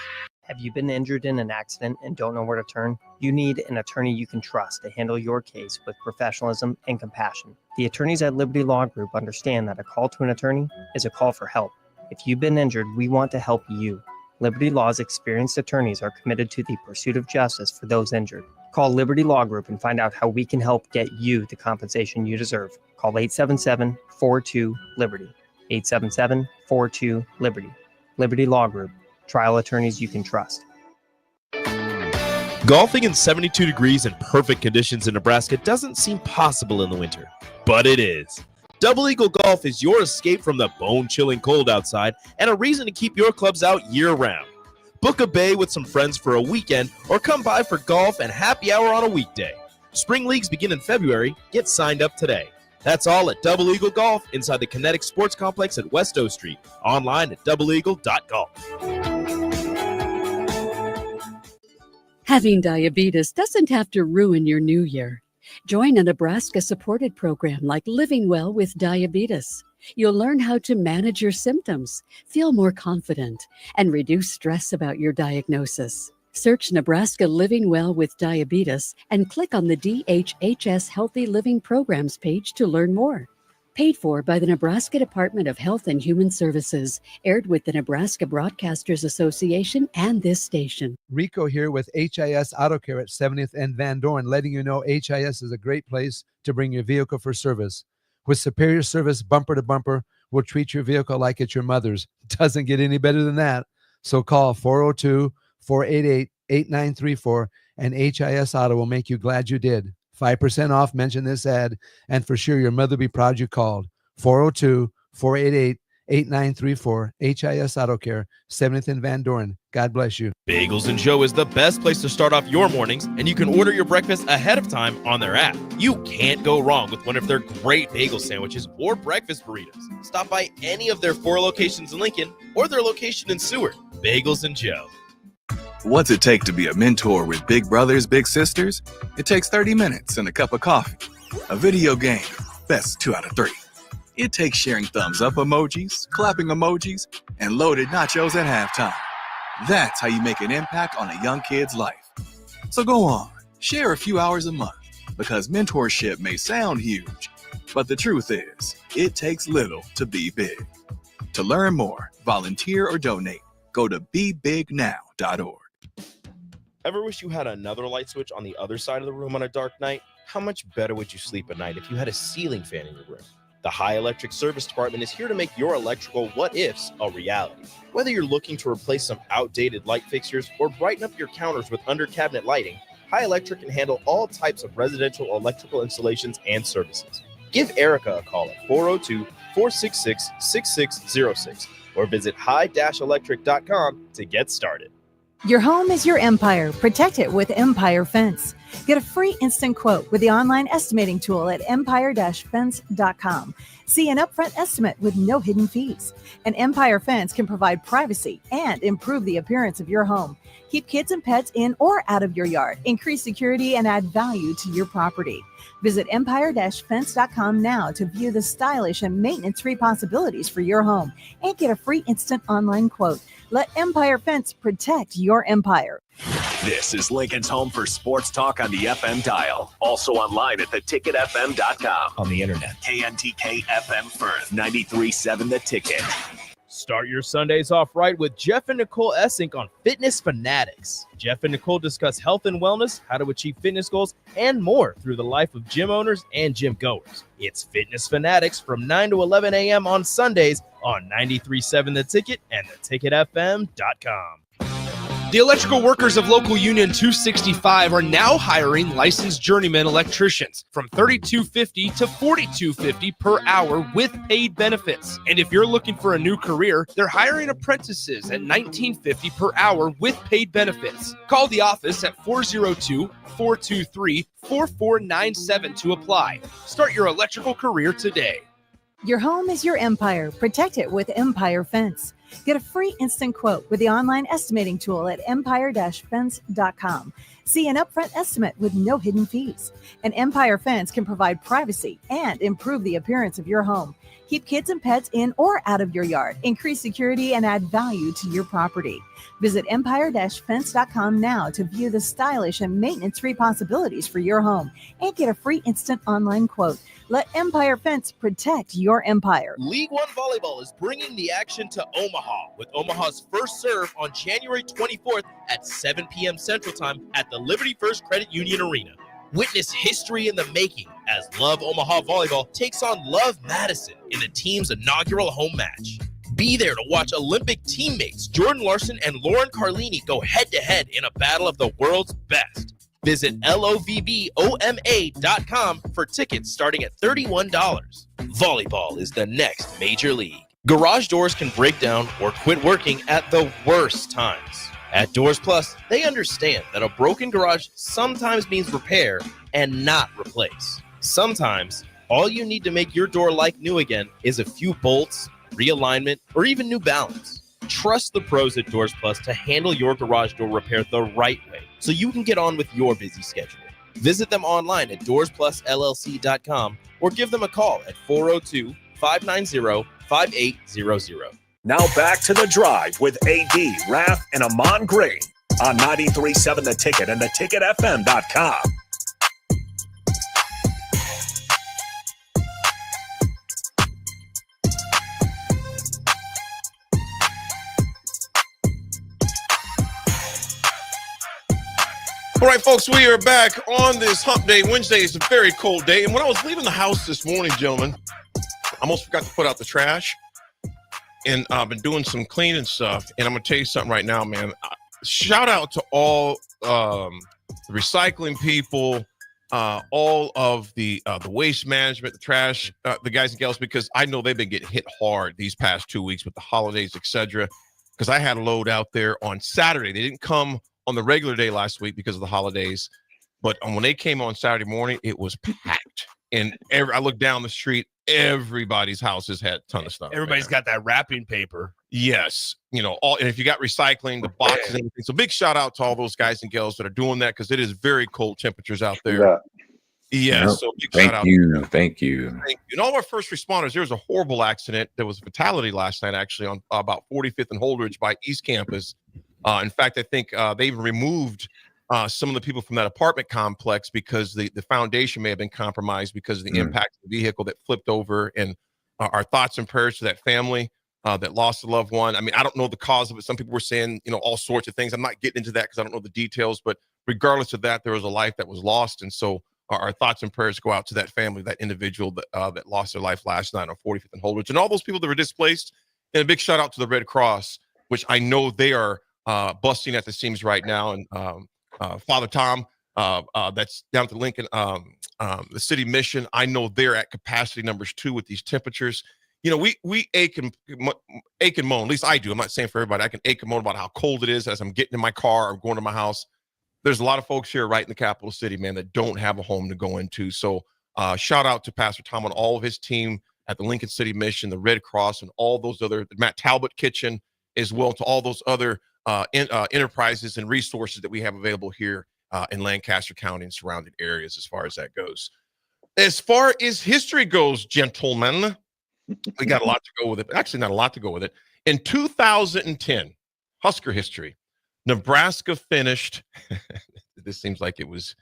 Have you been injured in an accident and don't know where to turn? You need an attorney you can trust to handle your case with professionalism and compassion. The attorneys at Liberty Law Group understand that a call to an attorney is a call for help. If you've been injured, we want to help you. Liberty Law's experienced attorneys are committed to the pursuit of justice for those injured. Call Liberty Law Group and find out how we can help get you the compensation you deserve. Call 877-42-LIBERTY. 877-42-LIBERTY. Liberty Law Group. Trial attorneys you can trust. Golfing in 72 degrees and perfect conditions in Nebraska doesn't seem possible in the winter, but it is. Double Eagle Golf is your escape from the bone-chilling cold outside and a reason to keep your clubs out year-round. Book a bay with some friends for a weekend or come by for golf and happy hour on a weekday. Spring leagues begin in February. Get signed up today. That's all at Double Eagle Golf inside the Kinetic Sports Complex at West O Street. Online at doubleeagle.golf. Having diabetes doesn't have to ruin your new year. Join a Nebraska-supported program like Living Well with Diabetes. You'll learn how to manage your symptoms, feel more confident, and reduce stress about your diagnosis. Search Nebraska Living Well with Diabetes and click on the DHHS Healthy Living Programs page to learn more. Paid for by the Nebraska Department of Health and Human Services. Aired with the Nebraska Broadcasters Association and this station. Rico here with HIS Auto Care at 70th and Van Dorn, letting you know HIS is a great place to bring your vehicle for service. With superior service bumper to bumper, we'll treat your vehicle like it's your mother's. Doesn't get any better than that. So call 402-488-8934 and HIS Auto will make you glad you did. 5% off, mention this ad, and for sure your mother will be proud you called. 402-488-8934, HIS Auto Care, 70th and Van Dorn. God bless you. Bagels and Joe is the best place to start off your mornings, and you can order your breakfast ahead of time on their app. You can't go wrong with one of their great bagel sandwiches or breakfast burritos. Stop by any of their 4 locations in Lincoln or their location in Seward. Bagels and Joe. What's it take to be a mentor with big brothers, big sisters? It takes 30 minutes and a cup of coffee. A video game, best 2 out of 3. It takes sharing thumbs up emojis, clapping emojis, and loaded nachos at halftime. That's how you make an impact on a young kid's life. So go on, share a few hours a month, because mentorship may sound huge, but the truth is, it takes little to be big. To learn more, volunteer, or donate, go to bebignow.org. Ever wish you had another light switch on the other side of the room on a dark night? How much better would you sleep at night if you had a ceiling fan in your room? The High Electric Service Department is here to make your electrical what-ifs a reality. Whether you're looking to replace some outdated light fixtures or brighten up your counters with under-cabinet lighting, High Electric can handle all types of residential electrical installations and services. Give Erica a call at 402-466-6606 or visit high-electric.com to get started. Your home is your empire. Protect it with Empire Fence. Get a free instant quote with the online estimating tool at empire-fence.com. See an upfront estimate with no hidden fees. And Empire Fence can provide privacy and improve the appearance of your home. Keep kids and pets in or out of your yard. Increase security and add value to your property. Visit empire-fence.com now to view the stylish and maintenance-free possibilities for your home and get a free instant online quote. Let Empire Fence protect your empire. This is Lincoln's home for sports talk on the FM dial. Also online at theticketfm.com. On the internet. KNTK FM Firth, 93.7 The Ticket. Start your Sundays off right with Jeff and Nicole Essink on Fitness Fanatics. Jeff and Nicole discuss health and wellness, how to achieve fitness goals, and more through the life of gym owners and gym goers. It's Fitness Fanatics from 9 to 11 a.m. on Sundays on 93.7 The Ticket and theticketfm.com. The electrical workers of Local Union 265 are now hiring licensed journeyman electricians from $32.50 to $42.50 per hour with paid benefits. And if you're looking for a new career, they're hiring apprentices at $19.50 per hour with paid benefits. Call the office at 402-423-4497 to apply. Start your electrical career today. Your home is your empire. Protect it with Empire Fence. Get a free instant quote with the online estimating tool at empire-fence.com. See an upfront estimate with no hidden fees. And Empire Fence can provide privacy and improve the appearance of your home. Keep kids and pets in or out of your yard. Increase security and add value to your property. Visit empire-fence.com now to view the stylish and maintenance-free possibilities for your home and get a free instant online quote. Let Empire Fence protect your empire. League One Volleyball is bringing the action to Omaha with Omaha's first serve on January 24th at 7 p.m. Central Time at the Liberty First Credit Union Arena. Witness history in the making as Love Omaha Volleyball takes on Love Madison in the team's inaugural home match. Be there to watch Olympic teammates Jordan Larson and Lauren Carlini go head-to-head in a battle of the world's best. Visit lovoma.com for tickets starting at $31. Volleyball is the next major league. Garage doors can break down or quit working at the worst times. At Doors Plus, they understand that a broken garage sometimes means repair and not replace. Sometimes, all you need to make your door like new again is a few bolts, realignment, or even new balance. Trust the pros at Doors Plus to handle your garage door repair the right way so you can get on with your busy schedule. Visit them online at doorsplusllc.com or give them a call at 402-590-5800. Now back to The Drive with AD, Raff, and Ahman Gray on 93.7 The Ticket and theticketfm.com. right, folks, we are back on this hump day. Wednesday is a very cold day. And when I was leaving the house this morning, gentlemen, I almost forgot to put out the trash. And I've been doing some cleaning stuff. And I'm going to tell you something right now, man. Shout out to all the recycling people, all of the waste management, the trash, the guys and gals, because I know they've been getting hit hard these past 2 weeks with the holidays, etc. Because I had a load out there on Saturday. They didn't come on the regular day last week because of the holidays, but when they came on Saturday morning, it was packed. And I looked down the street, everybody's houses had a ton of stuff. Everybody's got that wrapping paper. Yes, and if you got recycling, the boxes, and everything. So big shout out to all those guys and gals that are doing that, because it is very cold temperatures out there. Yeah. So big shout out. Thank you. And all of our first responders. There was a horrible accident. There was a fatality last night, actually, on about 45th and Holdridge by East Campus. In fact, I think they even removed some of the people from that apartment complex because the foundation may have been compromised because of the impact of the vehicle that flipped over. And our thoughts and prayers to that family that lost a loved one. I mean, I don't know the cause of it. Some people were saying, all sorts of things. I'm not getting into that because I don't know the details. But regardless of that, there was a life that was lost. And so our thoughts and prayers go out to that family, that individual that lost their life last night on 45th and Holdridge, and all those people that were displaced. And a big shout out to the Red Cross, which I know they are busting at the seams right now. And Father Tom, that's down at the Lincoln, the city mission, I know they're at capacity numbers 2 with these temperatures. We ache and moan, at least I do. I'm not saying for everybody. I can ache and moan about how cold it is as I'm getting in my car or going to my house. There's a lot of folks here right in the capital city, man, that don't have a home to go into. So shout out to Pastor Tom and all of his team at the Lincoln City Mission, the Red Cross, and all those other, Matt Talbot Kitchen as well, to all those other enterprises and resources that we have available here in Lancaster County and surrounding areas as far as that goes. As far as history goes, gentlemen, we got a lot to go with it. Actually, not a lot to go with it. In 2010, Husker history, Nebraska finished, this seems like it was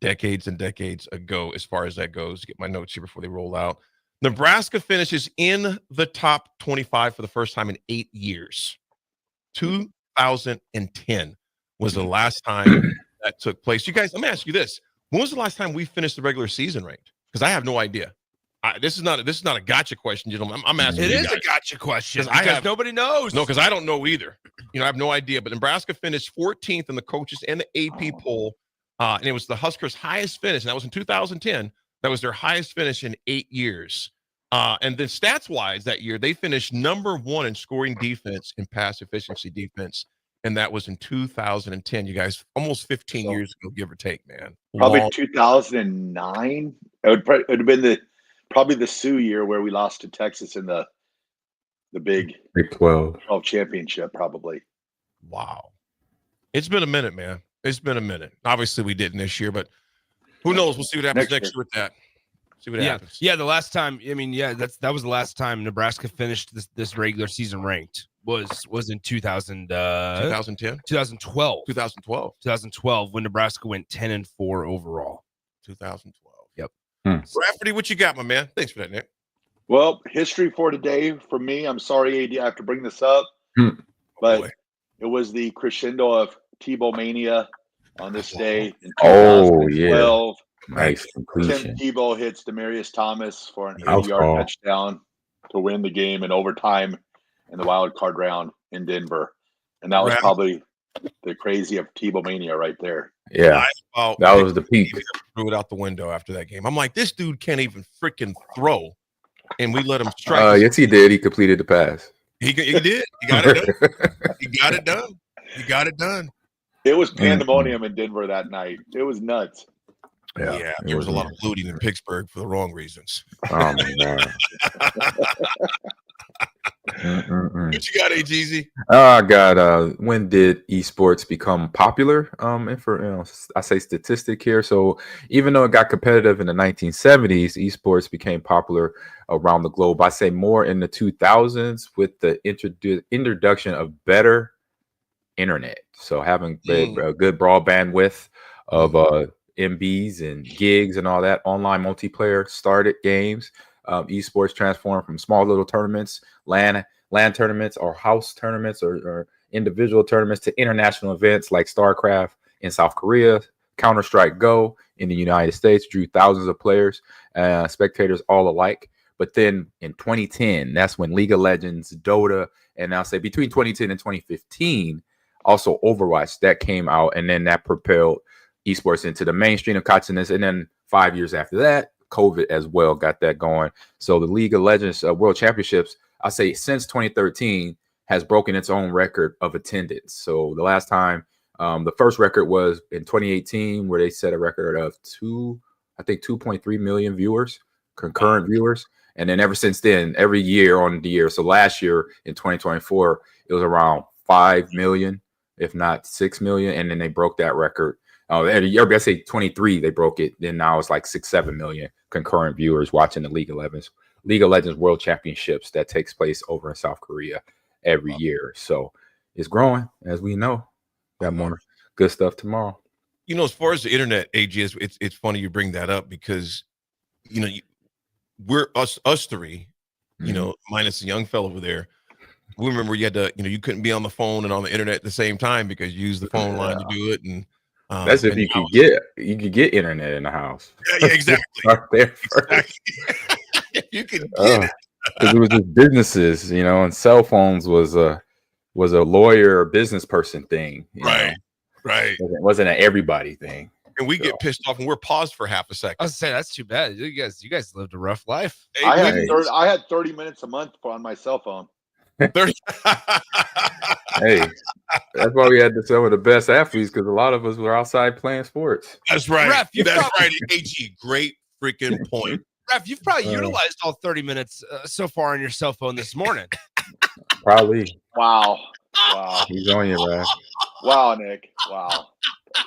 decades and decades ago as far as that goes. Get my notes here before they roll out. Nebraska finishes in the top 25 for the first time in 8 years. 2010 was the last time that took place. You guys, let me ask you this. When was the last time we finished the regular season ranked? Because I have no idea. This is not a gotcha question, gentlemen. I'm asking you guys. It is a gotcha question because nobody knows. No, because I don't know either. I have no idea. But Nebraska finished 14th in the coaches and the AP poll. And it was the Huskers' highest finish. And that was in 2010. That was their highest finish in 8 years. And then stats-wise that year, they finished number 1 in scoring defense and pass efficiency defense. And that was in 2010. You guys, almost 15 years ago, give or take, man. Probably 2009. It would have been probably the Sioux year where we lost to Texas in the Big 12 championship, probably. Wow. It's been a minute, man. It's been a minute. Obviously, we didn't this year, but who knows? We'll see what happens next year with that. See what happens. Yeah, the last time, that was the last time Nebraska finished this regular season ranked was in 2010? 2012. 2012 when Nebraska went 10-4 overall. 2012. Yep. Rafferty, what you got, my man? Thanks for that, Nick. Well, history for today for me. I'm sorry, AD, I have to bring this up, but it was the crescendo of Tebow mania on this day in 2012. Nice completion. Tim Tebow hits Demaryius Thomas for an 80-yard touchdown to win the game in overtime in the wild card round in Denver. And that was probably the crazy of Tebow mania right there. Yeah, that was the peak. Threw it out the window after that game. I'm like, this dude can't even freaking throw, and we let him strike. Yes, he did. He completed the pass. He did. He got it done. He got it done. He got it done. It was pandemonium in Denver that night. It was nuts. Yeah, there was a lot of looting in Pittsburgh for the wrong reasons. Oh my god. What you got, AGZ? I got when did esports become popular? And for I say statistic here. So even though it got competitive in the 1970s, esports became popular around the globe. I say more in the 2000s with the introduction of better internet. So having a good broadband width of MBs and gigs and all that, online multiplayer started games. Esports transformed from small little tournaments, LAN tournaments, or house tournaments, or individual tournaments to international events like StarCraft in South Korea, Counter-Strike Go in the United States, drew thousands of players, spectators all alike. But then in 2010, that's when League of Legends, Dota, and I'll say between 2010 and 2015, also Overwatch, that came out, and then that propelled esports into the mainstream of consciousness. And then 5 years after that, COVID as well got that going. So the League of Legends World Championships, I'll say since 2013, has broken its own record of attendance. So the last time, the first record was in 2018, where they set a record of 2.3 million viewers, concurrent viewers. And then ever since then, every year on the year. So last year in 2024, it was around 5 million, if not 6 million. And then they broke that record. Every year, I say 23, they broke it. Then now it's like 6-7 million concurrent viewers watching the League of Legends World Championships that takes place over in South Korea every year. So it's growing, as we know. Got more good stuff tomorrow. You know, as far as the internet, AG, it's funny you bring that up because, you know, we're us three, you know, minus the young fellow over there. We remember you had to, you know, you couldn't be on the phone and on the internet at the same time because you used the phone line to do it. And that's if you could get internet in the house. Yeah, exactly. Start there first. If you could get it. Because it was just businesses, you know, and cell phones was a lawyer or business person thing. Right. It wasn't an everybody thing. And we get pissed off and we're paused for half a second. I was saying that's too bad. You guys lived a rough life. Hey, I had 30 minutes a month on my cell phone. 30. Hey, that's why we had some of the best athletes, because a lot of us were outside playing sports. That's right. Raff, That's right. AG, great freaking point. Raff, you've probably utilized all 30 minutes so far on your cell phone this morning. Probably. Wow. He's on you, Raff. Wow, Nick. Wow.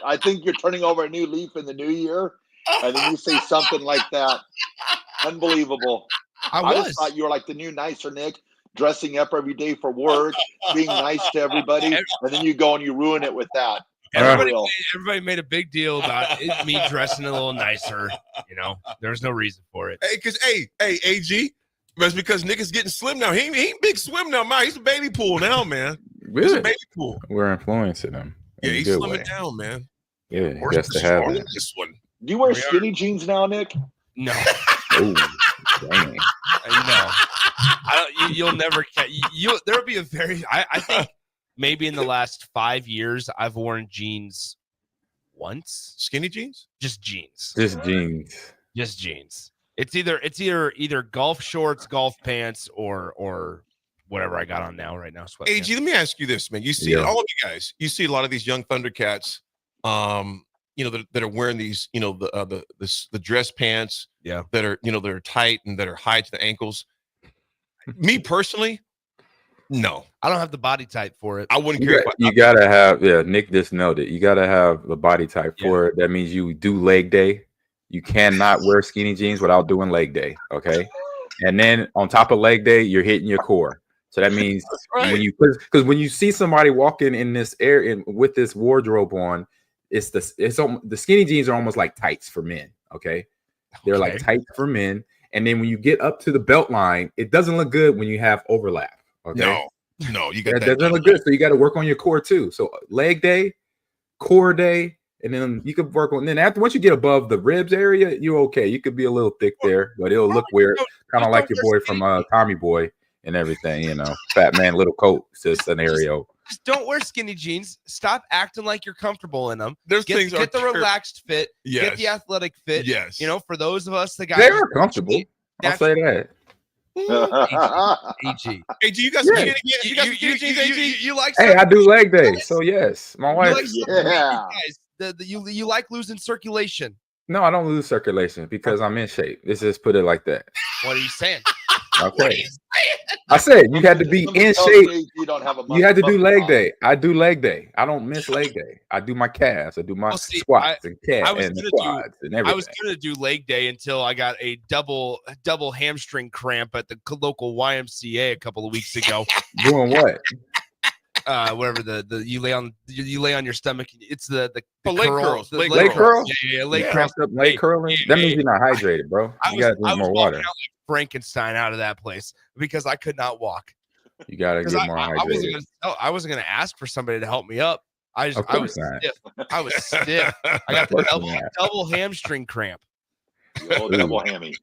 I think you're turning over a new leaf in the new year, and then you say something like that. Unbelievable. I just thought you were like the new nicer Nick, dressing up every day for work, being nice to everybody, and then you go and you ruin it with that. Everybody made a big deal about me dressing a little nicer. You know, there's no reason for it. Hey, because AG, that's because Nick is getting slim now. He ain't big swim now, man. He's a baby pool now, man. Really? He's a baby pool. We're influencing him. Yeah, he's slimming down, man. Yeah, just to have it. This one. Do you wear skinny jeans now, Nick? No. Oh, dang. No. You'll never catch. There'll be a very. I think maybe in the last 5 years I've worn jeans once. Skinny jeans? Just jeans. Just jeans. Just jeans. It's either golf shorts, golf pants, or whatever I got on right now. AG, let me ask you this, man. You see all of you guys. You see a lot of these young Thundercats, you know, that are wearing these, you know, the dress pants, that are, you know, that are tight and that are high to the ankles. Me personally, no, I don't have the body type for it. I wouldn't care. You gotta have. Yeah, Nick just noted. You gotta have the body type for it. That means you do leg day. You cannot wear skinny jeans without doing leg day. Okay, and then on top of leg day, you're hitting your core. So that means when you see somebody walking in this area with this wardrobe on, the skinny jeans are almost like tights for men. Okay, they're like tights for men. And then when you get up to the belt line, it doesn't look good when you have overlap. Okay, no, you got that doesn't look good. So you got to work on your core too. So leg day, core day, and then you could work on. Then once you get above the ribs area, you're okay. You could be a little thick there, but it'll look weird, kind of like your boy from Tommy Boy. And everything, you know, fat man, little coat scenario. Just don't wear skinny jeans. Stop acting like you're comfortable in them. There's things get the relaxed fit. Yes. Get the athletic fit. Yes. You know, for those of us that got they are comfortable. I'll say that. AG, you got skinny jeans. You like? Hey, I do leg day, so yes, my wife. You like losing circulation? No, I don't lose circulation because I'm in shape. Let's just put it like that. What are you saying? Okay. I said you had to be in shape. You had to do leg day. I do leg day. I don't miss leg day. I do my calves. I do my squats and calves and quads and everything. I was going to do leg day until I got a double hamstring cramp at the local YMCA a couple of weeks ago. Doing what? Whatever you lay on your stomach. It's the leg curls. Leg curls. Yeah, leg curls. Leg curling. That means you're not hydrated, bro. You gotta drink more water. Frankenstein out of that place because I could not walk. You gotta get more hydrated. I wasn't gonna ask for somebody to help me up. I was stiff. I was stiff. I got the double hamstring cramp. Oh, double hammy.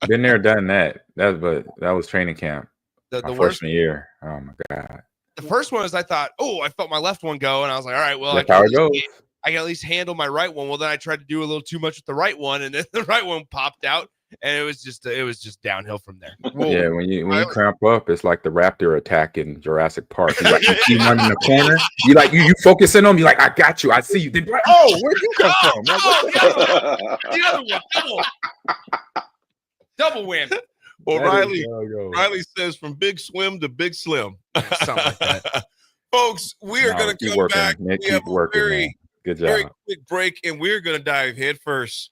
Been there, done that. That was training camp. The my worst freshman year. Oh my God. The first one is I thought, I felt my left one go, and I was like, all right, well, That's how it goes. I can at least handle my right one. Well, then I tried to do a little too much with the right one, and then the right one popped out, and it was just downhill from there. Whoa. Yeah, when you cramp up, it's like the raptor attack in Jurassic Park. You see one in the corner. You focus in on. You like, I got you. I see you. Then, where'd you come from? The other one, double whammy. Well, Riley says from big swim to big slim. Something like that. Folks, we are going to come back. Nick, we have a very good quick break, and we're going to dive headfirst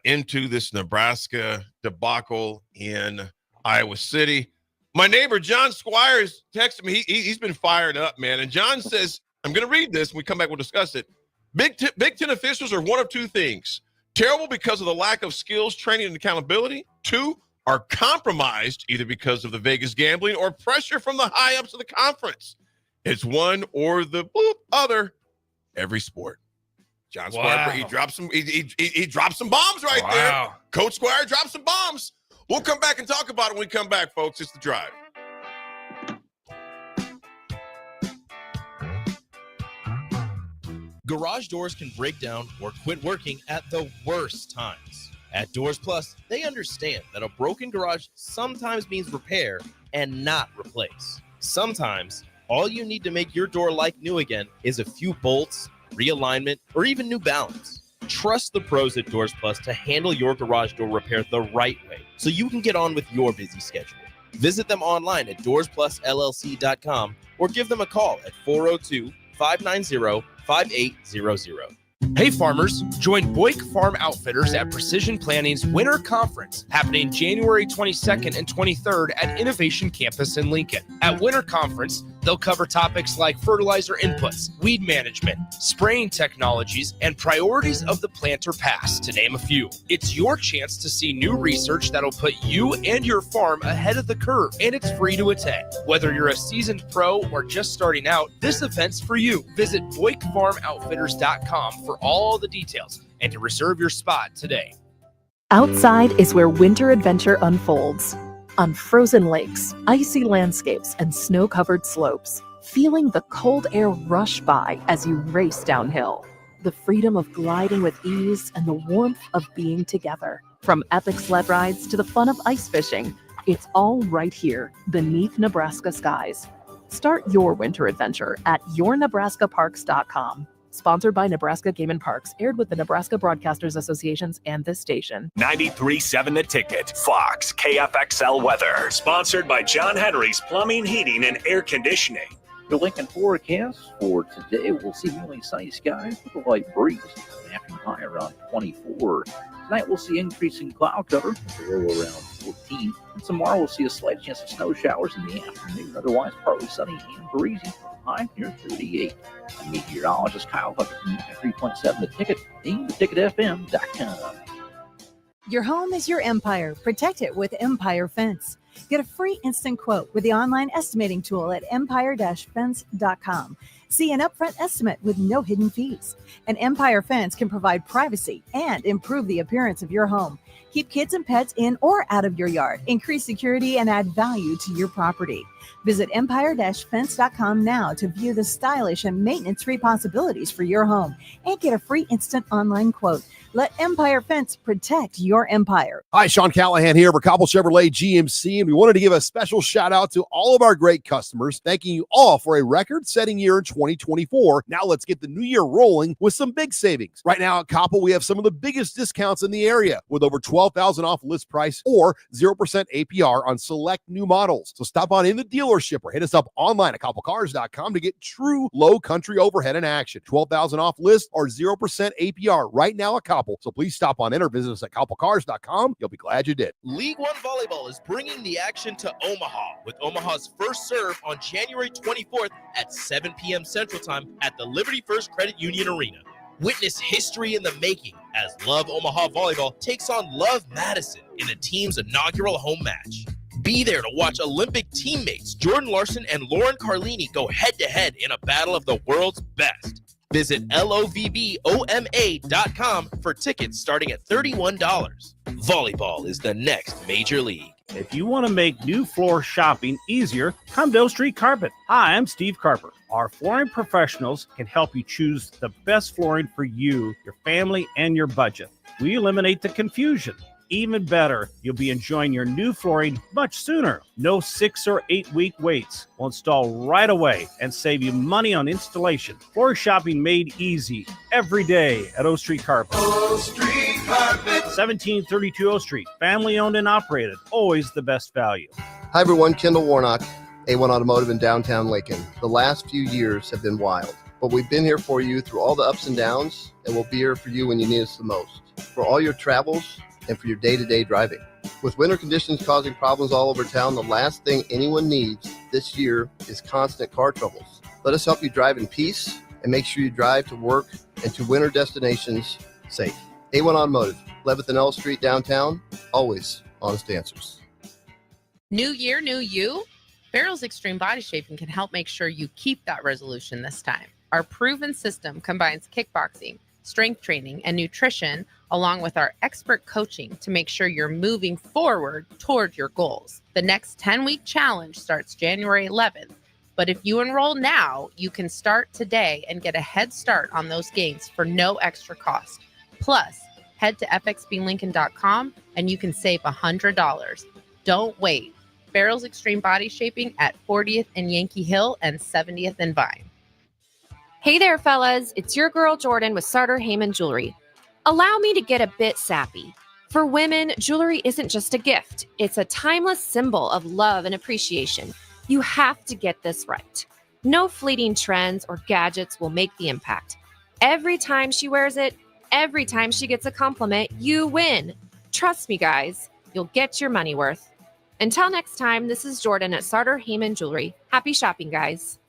into this Nebraska debacle in Iowa City. My neighbor, John Squires, texted me. He's been fired up, man. And John says, I'm going to read this. When we come back, we'll discuss it. Big Ten officials are one of two things. Terrible because of the lack of skills, training, and accountability. Two, are compromised either because of the Vegas gambling or pressure from the high-ups of the conference. It's one or the other every sport. John Squire, he dropped some bombs right there. Coach Squire dropped some bombs. We'll come back and talk about it when we come back, folks. It's The Drive. Garage doors can break down or quit working at the worst times. At Doors Plus, they understand that a broken garage sometimes means repair and not replace. Sometimes, all you need to make your door like new again is a few bolts, realignment, or even new balance. Trust the pros at Doors Plus to handle your garage door repair the right way so you can get on with your busy schedule. Visit them online at doorsplusllc.com or give them a call at 402-590-5800. Hey farmers, join Boyk Farm Outfitters at Precision Planning's Winter Conference happening January 22nd and 23rd at Innovation Campus in Lincoln. At Winter Conference, they'll cover topics like fertilizer inputs, weed management, spraying technologies, and priorities of the planter pass, to name a few. It's your chance to see new research that'll put you and your farm ahead of the curve, and it's free to attend. Whether you're a seasoned pro or just starting out, this event's for you. Visit BoykFarmOutfitters.com for all the details and to reserve your spot today. Outside is where winter adventure unfolds. On frozen lakes, icy landscapes, and snow-covered slopes, feeling the cold air rush by as you race downhill. The freedom of gliding with ease and the warmth of being together. From epic sled rides to the fun of ice fishing, it's all right here beneath Nebraska skies. Start your winter adventure at yournebraskaparks.com. Sponsored by Nebraska Game and Parks, aired with the Nebraska Broadcasters Associations and this station. 93.7 The Ticket, Fox, KFXL weather. Sponsored by John Henry's Plumbing, Heating, and Air Conditioning. The Lincoln forecast for today, we'll see mainly sunny skies with a light breeze. Afternoon high around 24. Tonight we'll see increasing cloud cover, low around 14. And tomorrow we'll see a slight chance of snow showers in the afternoon. Otherwise, partly sunny and breezy. High near 38. I'm meteorologist Kyle Hucker from 3.7 The Ticket, and theticketfm.com. Your home is your empire. Protect it with Empire Fence. Get a free instant quote with the online estimating tool at empire-fence.com. See an upfront estimate with no hidden fees. An Empire Fence can provide privacy and improve the appearance of your home. Keep kids and pets in or out of your yard. Increase security and add value to your property. Visit empire-fence.com now to view the stylish and maintenance-free possibilities for your home and get a free instant online quote. Let Empire Fence protect your empire. Hi, Sean Callahan here for Cobble Chevrolet GMC, and we wanted to give a special shout out to all of our great customers, thanking you all for a record-setting year in 2024. Now let's get the new year rolling with some big savings. Right now at Cobble, we have some of the biggest discounts in the area with over $12,000 off list price or 0% APR on select new models. So stop on in the dealership or hit us up online at cobblecars.com to get true low country overhead in action. $12,000 off list or 0% APR right now at Cobble. So please stop on in or visit us at cobblecars.com. You'll be glad you did. League One Volleyball is bringing the action to Omaha with Omaha's first serve on January 24th at 7 p.m. Central Time at the Liberty First Credit Union Arena. Witness history in the making as Love Omaha Volleyball takes on Love Madison in the team's inaugural home match. Be there to watch Olympic teammates Jordan Larson and Lauren Carlini go head-to-head in a battle of the world's best. Visit lovboma.com for tickets starting at $31. Volleyball is the next major league. If you want to make new floor shopping easier, come to O Street Carpet. Hi, I'm Steve Carper. Our flooring professionals can help you choose the best flooring for you, your family, and your budget. We eliminate the confusion. Even better, you'll be enjoying your new flooring much sooner. No 6 or 8 week waits. We'll install right away and save you money on installation. Floor shopping made easy every day at O Street Carpet. O Street Carpet. 1732 O Street. Family owned and operated. Always the best value. Hi everyone, Kendall Warnock, A1 Automotive in downtown Lincoln. The last few years have been wild, but we've been here for you through all the ups and downs, and we'll be here for you when you need us the most. For all your travels, and for your day-to-day driving. With winter conditions causing problems all over town, the last thing anyone needs this year is constant car troubles. Let us help you drive in peace and make sure you drive to work and to winter destinations safe. A1 Automotive, 11th and L Street downtown, always honest answers. New year, new you? Farrell's Extreme Body Shaping can help make sure you keep that resolution this time. Our proven system combines kickboxing, strength training, and nutrition, along with our expert coaching to make sure you're moving forward toward your goals. The next 10-week challenge starts January 11th, but if you enroll now, you can start today and get a head start on those gains for no extra cost. Plus, head to fxblincoln.com and you can save $100. Don't wait. Farrell's Extreme Body Shaping at 40th and Yankee Hill and 70th and Vine. Hey there, fellas. It's your girl Jordan with Sartor Heyman Jewelry. Allow me to get a bit sappy. For women, jewelry isn't just a gift. It's a timeless symbol of love and appreciation. You have to get this right. No fleeting trends or gadgets will make the impact. Every time she wears it, every time she gets a compliment, you win. Trust me, guys. You'll get your money worth. Until next time, this is Jordan at Sartor Heyman Jewelry. Happy shopping, guys.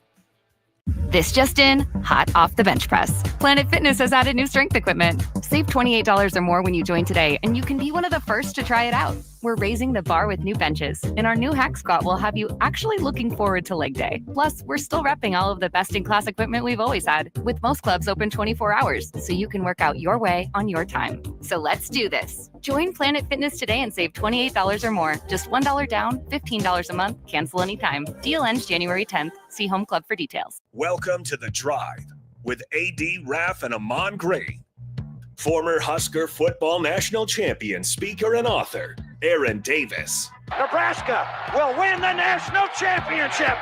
This just in, hot off the bench press. Planet Fitness has added new strength equipment. Save $28 or more when you join today, and you can be one of the first to try it out. We're raising the bar with new benches, and our new hack squat will have you actually looking forward to leg day. Plus, we're still repping all of the best-in-class equipment we've always had, with most clubs open 24 hours, so you can work out your way on your time. So let's do this. Join Planet Fitness today and save $28 or more. Just $1 down, $15 a month, cancel anytime. Deal ends January 10th. See Home Club for details. Welcome to The Drive with A.D. Raff and Ahman Gray. Former Husker football national champion, speaker, and author, Aaron Davis. Nebraska will win the national championship.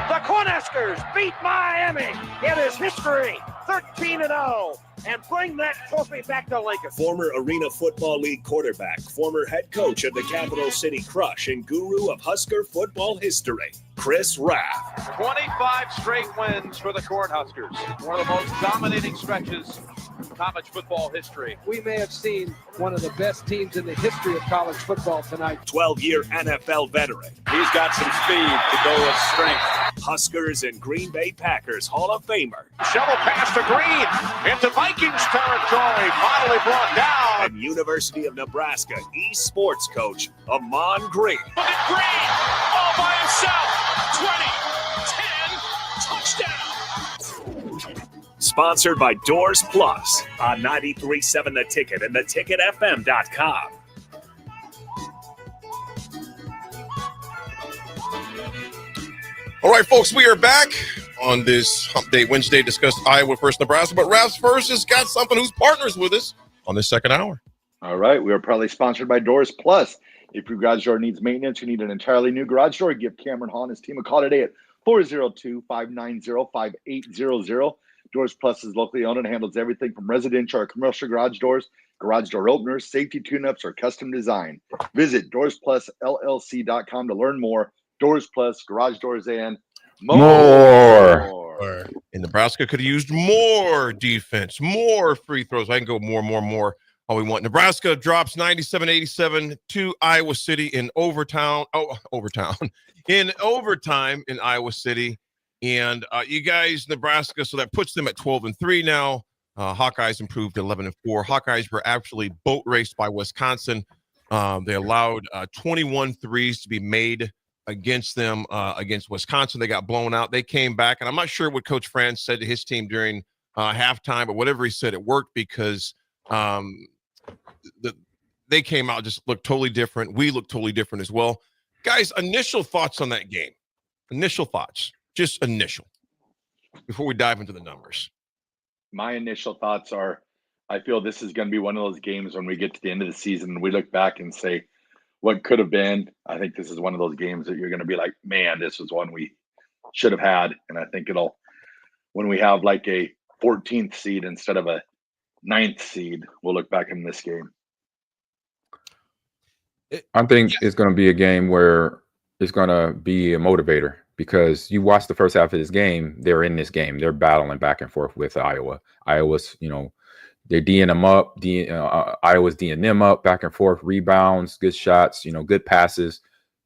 The Cornhuskers beat Miami. It is history, 13-0, and bring that trophy back to Lincoln. Former Arena Football League quarterback, former head coach of the Capital City Crush, and guru of Husker football history, Chris Raff. 25 straight wins for the Cornhuskers. One of the most dominating stretches in college football history. We may have seen one of the best teams in the history of college football tonight. 12-year NFL veteran. He's got some speed to go with strength. Huskers and Green Bay Packers Hall of Famer. Shovel pass to Green into Vikings territory. Finally brought down. And University of Nebraska eSports coach, Ahman Green. Look at Green all by himself. 20, 10, touchdown. Sponsored by Doors Plus on 93.7 The Ticket and theticketfm.com. All right, folks, we are back on this Hump Day Wednesday. Discuss Iowa versus Nebraska, but Raff's First has got something who's partners with us on this second hour. All right, we are proudly sponsored by Doors Plus. If your garage door needs maintenance, you need an entirely new garage door, give Cameron Hall and his team a call today at 402-590-5800. Doors Plus is locally owned and handles everything from residential or commercial garage doors, garage door openers, safety tune-ups, or custom design. Visit DoorsPlusLLC.com to learn more. Doors Plus, garage doors, and more. And Nebraska could have used more defense, more free throws. I can go more all we want. Nebraska drops 97-87 to Iowa City in overtime in Iowa City. And you guys, Nebraska, so that puts them at 12-3 now. Hawkeyes improved to 11-4. Hawkeyes were actually boat raced by Wisconsin They allowed 21 threes to be made against them against Wisconsin. They got blown out. They came back, and I'm not sure what Coach Franz said to his team during halftime, but whatever he said, it worked because they came out, just looked totally different. We looked totally different as well. Guys, initial thoughts on that game. Initial thoughts. Just initial. Before we dive into the numbers. My initial thoughts are, I feel this is going to be one of those games when we get to the end of the season and we look back and say, what could have been? I think this is one of those games that you're going to be like, man, this was one we should have had. And I think when we have like a 14th seed instead of a 9th seed, we'll look back in this game. I think it's going to be a game where it's going to be a motivator, because you watch the first half of this game, they're in this game. They're battling back and forth with Iowa. Iowa's, they're D'ing them up. Iowa's D'ing them up, back and forth, rebounds, good shots, good passes.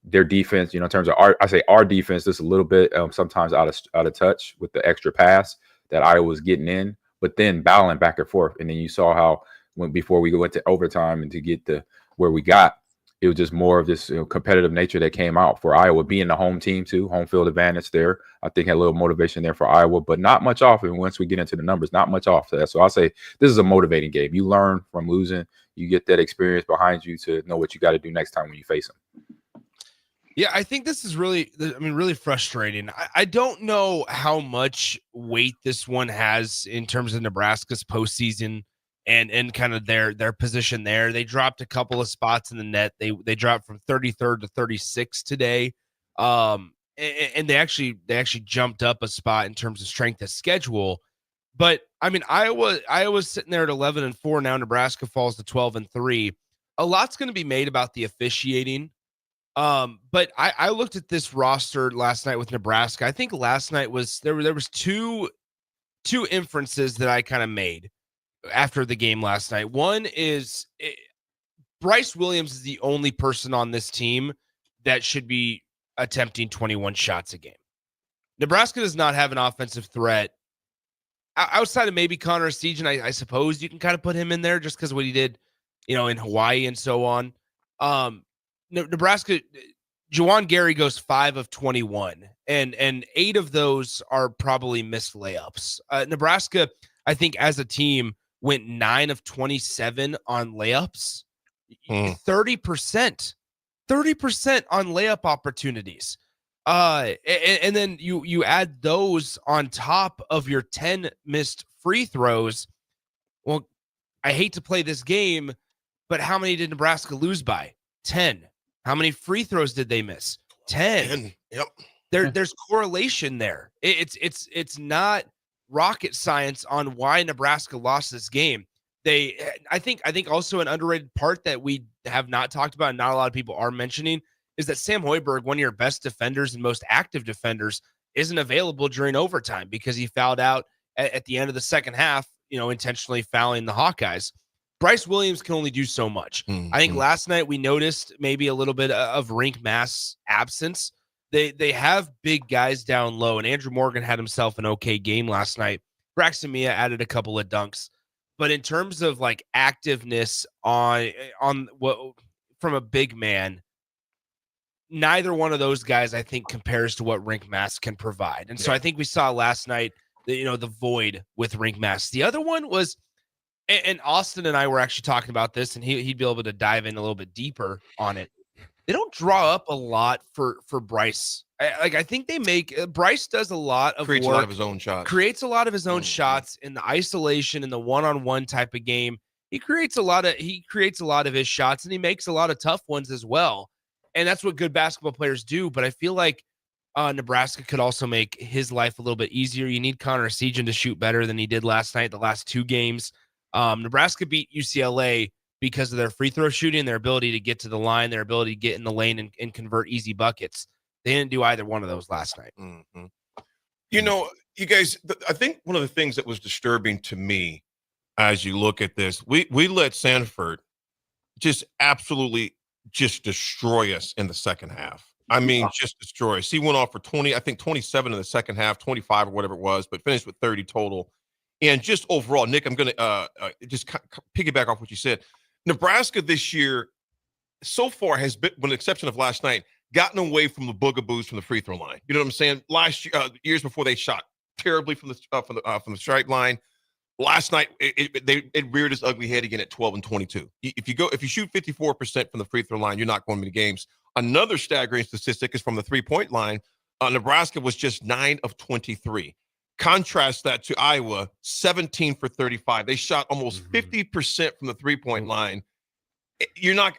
Their defense, in terms of our defense, just a little bit sometimes out of touch with the extra pass that Iowa's getting in, but then battling back and forth. And then you saw how before we went to overtime and to get to where we got, it was just more of this competitive nature that came out for Iowa, being the home team too, home field advantage there. I think had a little motivation there for Iowa, but not much off. And once we get into the numbers, not much off that. So I'll say this is a motivating game. You learn from losing. You get that experience behind you to know what you got to do next time when you face them. Yeah, I think this is really frustrating. I don't know how much weight this one has in terms of Nebraska's postseason and kind of their position there. They dropped a couple of spots in the net. They dropped from 33rd to 36 today. And they actually jumped up a spot in terms of strength of schedule. But I mean, Iowa's sitting there at 11-4 now. Nebraska falls to 12-3. A lot's going to be made about the officiating. But I looked at this roster last night with Nebraska. I think last night there was two inferences that I kind of made after the game last night. One is Bryce Williams is the only person on this team that should be attempting 21 shots a game. Nebraska does not have an offensive threat outside of maybe Connor Estegin. I suppose you can kind of put him in there just because of what he did, in Hawaii and so on. Nebraska, Juwan Gary goes 5 of 21, and 8 of those are probably missed layups. Nebraska, I think as a team, went 9 of 27 on layups, 30% on layup opportunities. And then you add those on top of your 10 missed free throws. Well, I hate to play this game, but how many did Nebraska lose by? 10. How many free throws did they miss? 10. Yep. There's correlation there. It's not rocket science on why Nebraska lost this game. I think also an underrated part that we have not talked about and not a lot of people are mentioning is that Sam Hoiberg, one of your best defenders and most active defenders, isn't available during overtime because he fouled out at the end of the second half, intentionally fouling the Hawkeyes. Bryce Williams can only do so much. I think last night we noticed maybe a little bit of Rink Mass absence. They have big guys down low, and Andrew Morgan had himself an okay game last night. Braxton Mia added a couple of dunks. But in terms of like activeness on what from a big man, neither one of those guys I think compares to what Rink Mass can provide. And so I think we saw last night the void with Rink Mass. The other one was, and Austin and I were actually talking about this, and he'd be able to dive in a little bit deeper on it. They don't draw up a lot for Bryce. I think they make Bryce does a lot of creates work, a lot of his own shots. Creates a lot of his own shots in the isolation, in the one-on-one type of game. He creates a lot of his shots, and he makes a lot of tough ones as well. And that's what good basketball players do. But I feel like Nebraska could also make his life a little bit easier. You need Connor Estegin to shoot better than he did last night, the last 2 games. Nebraska beat UCLA because of their free throw shooting, their ability to get to the line, their ability to get in the lane and convert easy buckets. They didn't do either one of those last night. Mm-hmm. You guys, I think one of the things that was disturbing to me as you look at this, we let Sanford just absolutely just destroy us in the second half. I mean, just destroy us. He went off for 27 in the second half, 25 or whatever it was, but finished with 30 total. And just overall, Nick, I'm going to just piggyback off what you said. Nebraska this year so far has been, with the exception of last night, gotten away from the boogaboos from the free throw line. You know what I'm saying? Last year, years before, they shot terribly from the strike line. Last night, it reared its ugly head again at 12 and 22. If you shoot 54% from the free throw line, you're not going to the games. Another staggering statistic is from the 3-point line. Nebraska was just 9 of 23. Contrast that to Iowa, 17 for 35. They shot almost 50% from the 3-point line. You're not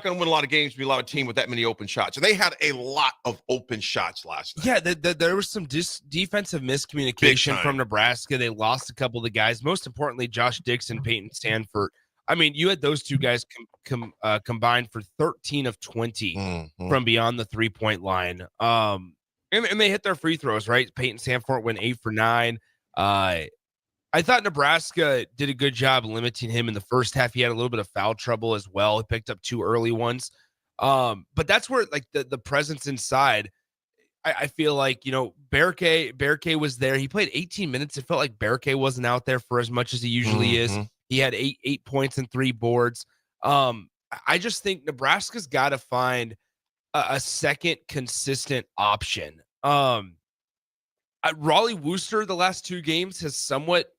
going to win a lot of games, be a lot of team with that many open shots. And they had a lot of open shots last night. Yeah, there was some defensive miscommunication from Nebraska. They lost a couple of the guys. Most importantly, Josh Dixon, Peyton Stanford. I mean, you had those two guys combined for 13 of 20 from beyond the 3-point line. And they hit their free throws, right? Peyton Stanford went 8 for 9. I thought Nebraska did a good job limiting him in the first half. He had a little bit of foul trouble as well. He picked up 2 early ones. But that's where like the presence inside, I feel like, you know, Berke was there. He played 18 minutes. It felt like Berke wasn't out there for as much as he usually is. He had 8 points and 3 boards. I just think Nebraska's got to find a second consistent option. Raleigh Wooster the last 2 games has somewhat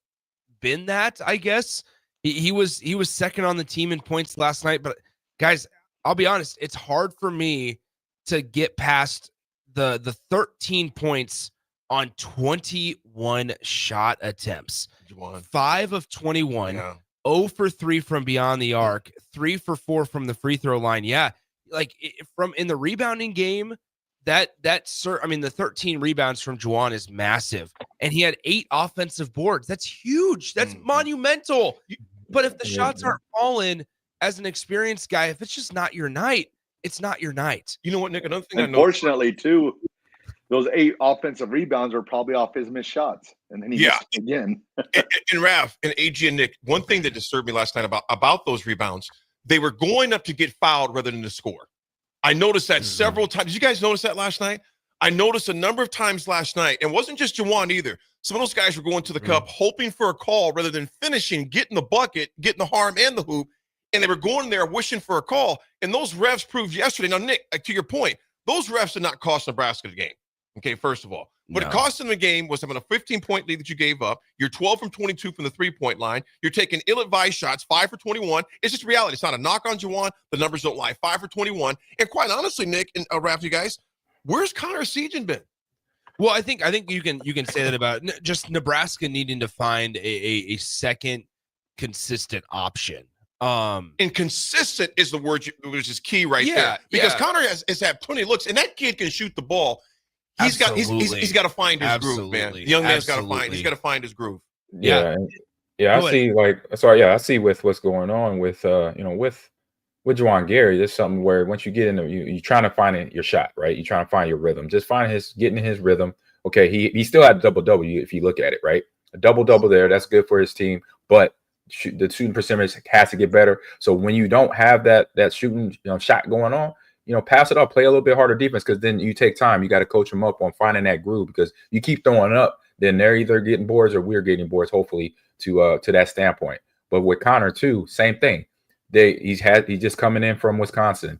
been that, I guess. He was second on the team in points last night, but guys, I'll be honest, it's hard for me to get past the 13 points on 21 shot attempts. 5 of 21, 0 for 3 from beyond the arc, 3 for 4 from the free throw line. Yeah, like from in the rebounding game, the 13 rebounds from Juwan is massive, and he had 8 offensive boards. That's huge. That's monumental. But if the shots aren't falling, as an experienced guy, if it's just not your night, it's not your night. You know what, Nick? Another thing Unfortunately, too, those 8 offensive rebounds are probably off his missed shots, and then he missed again. and Raff and AG and Nick, one thing that disturbed me last night about those rebounds, they were going up to get fouled rather than to score. I noticed that several times. Did you guys notice that last night? I noticed a number of times last night, and it wasn't just Juwan either. Some of those guys were going to the cup hoping for a call rather than finishing, getting the bucket, getting the harm and the hoop, and they were going there wishing for a call. And those refs proved yesterday. Now, Nick, to your point, those refs did not cost Nebraska the game. Okay, first of all. What it cost them the game was having a 15-point lead that you gave up. You're 12 from 22 from the 3-point line. You're taking ill-advised shots, 5 for 21. It's just reality. It's not a knock on Juwan. The numbers don't lie. 5 for 21. And quite honestly, Nick and Raff, you guys, where's Connor Segan been? Well, I think you can say that about just Nebraska needing to find a second consistent option. And consistent is the word which is key right there. Because Connor has had plenty of looks, and that kid can shoot the ball. He's got to find his groove, man. The young man's got to find his groove. I see with what's going on with with Juwan Gary. There's something where once you get in there, you're trying to find your shot, right? You're trying to find your rhythm. Just getting in his rhythm. Okay, he still had a double-double if you look at it, right? A double-double there, that's good for his team, but the shooting percentage has to get better. So when you don't have that shooting shot going on, pass it up, play a little bit harder defense, because then you take time. You got to coach them up on finding that groove, because you keep throwing it up, then they're either getting boards or we're getting boards, hopefully, to that standpoint. But with Connor too, same thing. He's just coming in from Wisconsin.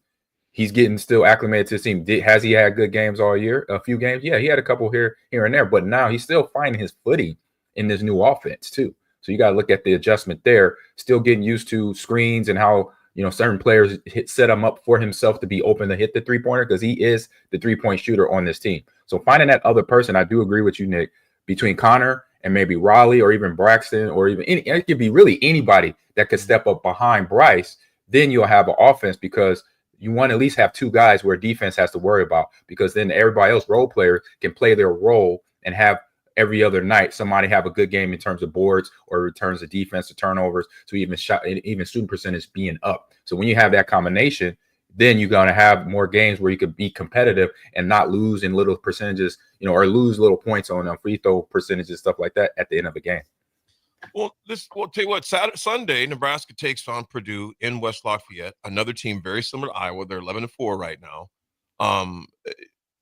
He's getting still acclimated to the team. Has he had good games all year? A few games? Yeah, he had a couple here and there, but now he's still finding his footing in this new offense too. So you got to look at the adjustment there, still getting used to screens and how certain players set him up for himself to be open to hit the 3-pointer, because he is the 3-point shooter on this team. So finding that other person, I do agree with you, Nick, between Connor and maybe Raleigh or even Braxton, or even it could be really anybody that could step up behind Bryce. Then you'll have an offense, because you want to at least have 2 guys where defense has to worry about, because then everybody else, role players, can play their role and have every other night somebody have a good game in terms of boards or returns of defense to turnovers, to even shooting percentage being up. So when you have that combination, then you're going to have more games where you could be competitive and not lose in little percentages, or lose little points on free throw percentages, stuff like that at the end of the game. Well, tell you what, Sunday, Nebraska takes on Purdue in West Lafayette, another team very similar to Iowa. They're 11-4 right now.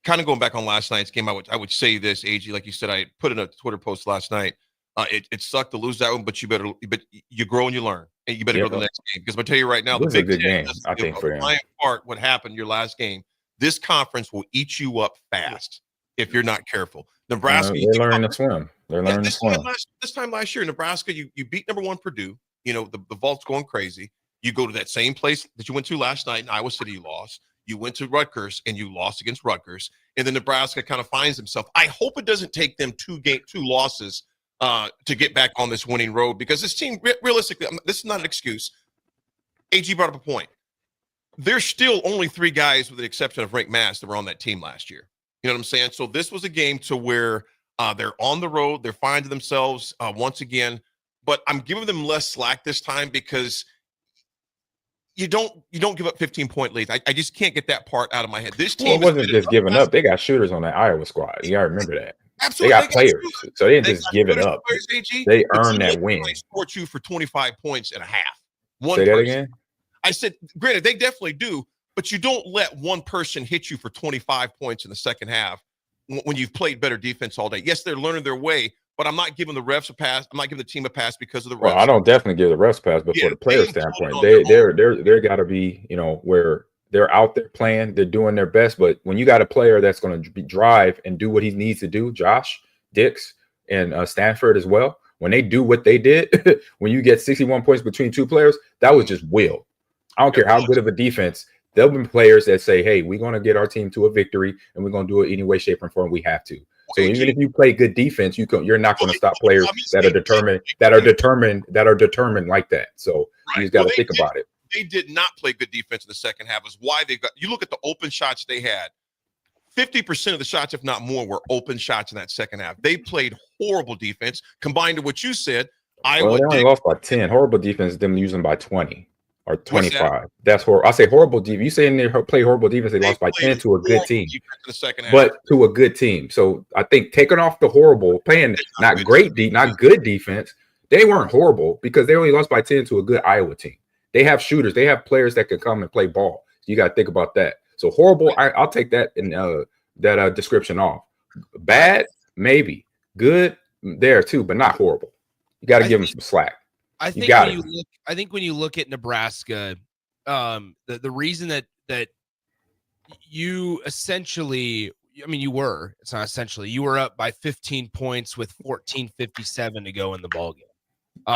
Kind of going back on last night's game, I would say this, AG, like you said, I put in a Twitter post last night. It sucked to lose that one, but you grow and you learn, and you better go to the next game. Because I tell you right now, the Big Ten game, I think, for them. Part what happened your last game. This conference will eat you up fast if you're not careful. Nebraska, they're learning to swim. They're learning to swim. This time last year, Nebraska, you beat number 1 Purdue. The vault's going crazy. You go to that same place that you went to last night in Iowa City, you lost. You went to Rutgers and you lost against Rutgers. And then Nebraska kind of finds himself. I hope it doesn't take them two losses to get back on this winning road, because this team, realistically, this is not an excuse. AG brought up a point. There's still only 3 guys, with the exception of Rick Mass, that were on that team last year. You know what I'm saying? So this was a game to where they're on the road. They're finding themselves once again. But I'm giving them less slack this time, because you don't give up 15-point leads. I just can't get that part out of my head. This team wasn't just giving up. They got shooters on that Iowa squad. You gotta remember that. Absolutely. They got players, so they didn't just give it up. They earned that win. They scored you for 25 points and a half. Say that again? I said, granted, they definitely do, but you don't let one person hit you for 25 points in the second half when you've played better defense all day. Yes, they're learning their way, but I'm not giving the refs a pass. I'm not giving the team a pass because of the refs. Well, I don't definitely give the refs a pass, but for the player standpoint, they're got to be, where they're out there playing, they're doing their best. But when you got a player that's going to drive and do what he needs to do, Josh Dix and Stanford as well, when they do what they did, when you get 61 points between 2 players, that was just will. I don't care how good of a defense. There'll be players that say, hey, we're going to get our team to a victory, and we're going to do it any way, shape, and form we have to. So even if you play good defense, you're not going to stop players that are determined like that. So you just got to think about it. They did not play good defense in the second half. Is why they got. You look at the open shots they had. 50% of the shots, if not more, were open shots in that second half. They played horrible defense. Combined to what you said, they only lost by 10. Horrible defense, them losing by 20. Or 25. That's horrible. I say horrible defense. You saying they play horrible defense, they lost by 10 to a good team. But to a good team. So I think taking off the horrible, playing not great, not good defense, they weren't horrible because they only lost by 10 to a good Iowa team. They have shooters, they have players that can come and play ball. You got to think about that. So horrible, I'll take that in that description off. Bad, maybe. Good, there too, but not horrible. You got to give them some slack. I think when you look at Nebraska, the reason that you essentially, you were up by 15 points with 14:57 to go in the ballgame.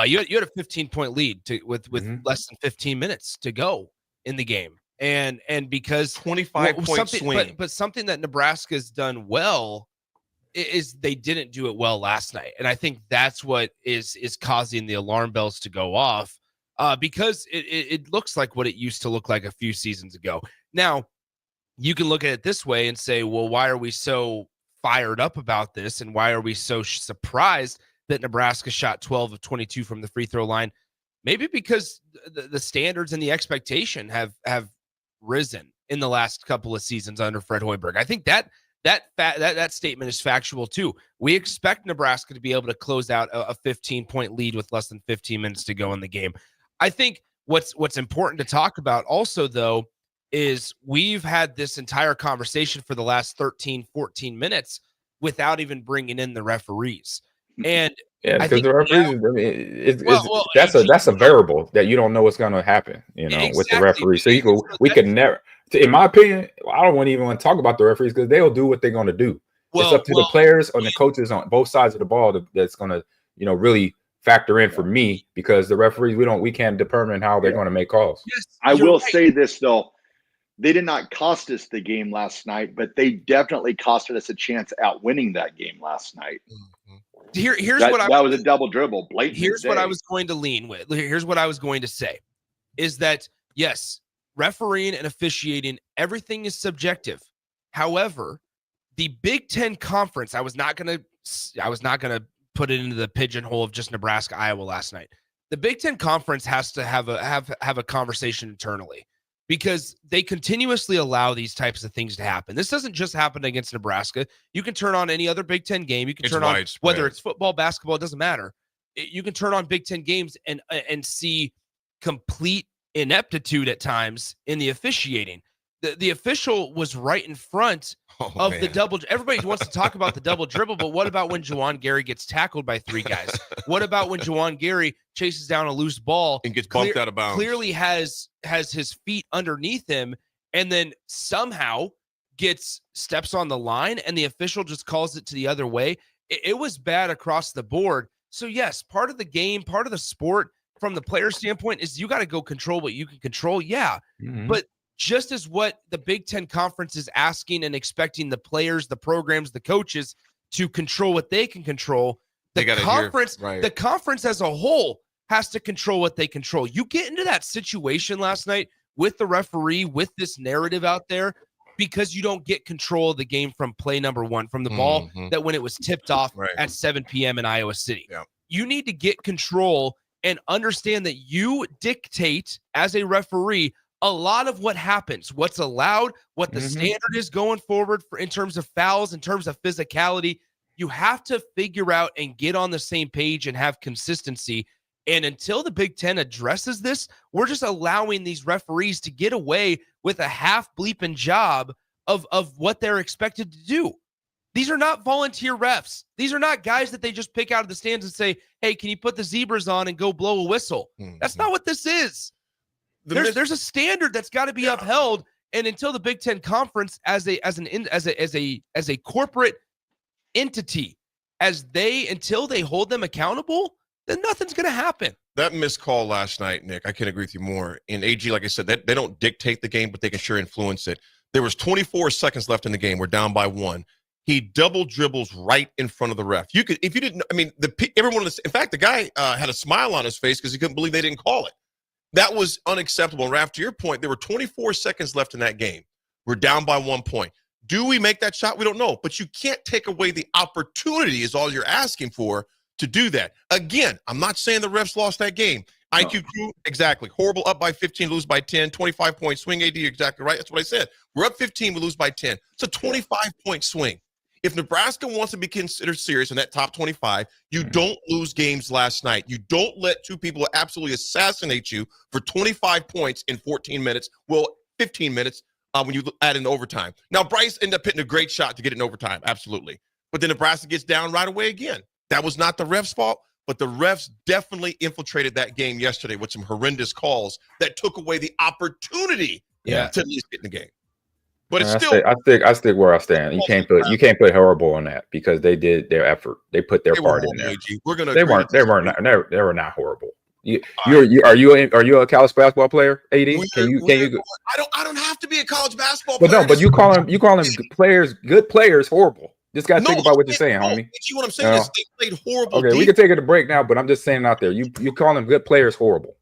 You had a 15-point lead with less than 15 minutes to go in the game, and because 25-point swing. But something that Nebraska's done well is they didn't do it well last night. And I think that's what is causing the alarm bells to go off because it looks like what it used to look like a few seasons ago. Now, you can look at it this way and say, well, why are we so fired up about this? And why are we so surprised that Nebraska shot 12 of 22 from the free throw line? Maybe because the standards and the expectation have risen in the last couple of seasons under Fred Hoiberg. I think that statement is factual too. We expect Nebraska to be able to close out a 15-point lead with less than 15 minutes to go in the game. I think what's important to talk about also, though, is we've had this entire conversation for the last 13, 14 minutes without even bringing in the referees. And because the referees, that's a variable that you don't know what's going to happen, with the referees. So we could never. In my opinion, I don't even want to talk about the referees because they'll do what they're going to do. It's up to the players and the coaches on both sides of the ball that's going to, really factor in for me, because the referees, we can't determine how they're going to make calls. Yes, I will say this though, they did not cost us the game last night, but they definitely costed us a chance at winning that game last night. That was a double dribble. Blatant. Here's what I was going to lean with. Here's what I was going to say is that, yes, refereeing and officiating, everything is subjective. However, the Big Ten Conference, I was not going to put it into the pigeonhole of just Nebraska, Iowa last night. The Big Ten Conference has to have a conversation internally, because they continuously allow these types of things to happen. This doesn't just happen against Nebraska. You can turn on any other Big Ten game. You can turn on whether it's football, basketball, it doesn't matter. You can turn on Big Ten games and see complete ineptitude at times in the officiating. The official was right in front of the double. Everybody wants to talk about the double dribble, but what about when Juwan Gary gets tackled by 3 guys? What about when Juwan Gary chases down a loose ball and gets bumped out of bounds? Clearly has his feet underneath him, and then somehow steps on the line, and the official just calls it to the other way. It was bad across the board. So yes, part of the game, part of the sport from the player standpoint is you got to go control what you can control. Yeah. But just as what the Big Ten Conference is asking and expecting the players, the programs, the coaches to control what they can control, the conference as a whole has to control what they control. You get into that situation last night with the referee, with this narrative out there, because you don't get control of the game from play number 1, from the ball that when it was tipped off at 7 p.m. in Iowa City. Yeah. You need to get control and understand that you dictate as a referee a lot of what happens, what's allowed, what the standard is going forward for in terms of fouls, in terms of physicality. You have to figure out and get on the same page and have consistency. And until the Big Ten addresses this, we're just allowing these referees to get away with a half-bleeping job of what they're expected to do. These are not volunteer refs. These are not guys that they just pick out of the stands and say, hey, can you put the zebras on and go blow a whistle? That's not what this is. There's a standard that's got to be upheld. And until the Big Ten Conference as a corporate entity, until they hold them accountable, then nothing's going to happen. That missed call last night, Nick, I can't agree with you more. In AG, like I said, they don't dictate the game, but they can sure influence it. There was 24 seconds left in the game. We're down by 1. He double dribbles right in front of the ref. You could, if you didn't, I mean, everyone. In fact, the guy had a smile on his face because he couldn't believe they didn't call it. That was unacceptable. And Raff, to your point, there were 24 seconds left in that game. We're down by 1 point. Do we make that shot? We don't know. But you can't take away the opportunity is all you're asking for to do that. Again, I'm not saying the refs lost that game. No. IQ crew, exactly. Horrible, up by 15, lose by 10, 25-point swing. AD, exactly right. That's what I said. We're up 15, we lose by 10. It's a 25-point swing. If Nebraska wants to be considered serious in that top 25, you don't lose games last night. You don't let 2 people absolutely assassinate you for 25 points in 14 minutes. Well, 15 minutes when you add in overtime. Now, Bryce ended up hitting a great shot to get it in overtime, absolutely. But then Nebraska gets down right away again. That was not the refs' fault, but the refs definitely infiltrated that game yesterday with some horrendous calls that took away the opportunity to at least get in the game. But it's still, I stick where I stand. You can't put horrible on that because they did their effort. They put their part in there. They were not horrible. Are you a college basketball player, AD? Can you? I don't have to be a college basketball player. But but you call them players, good players, horrible. Just got to think about what you're saying, homie. What I'm saying is they played horrible. Okay, we can take it a break now, but I'm just saying out there, you call them good players horrible.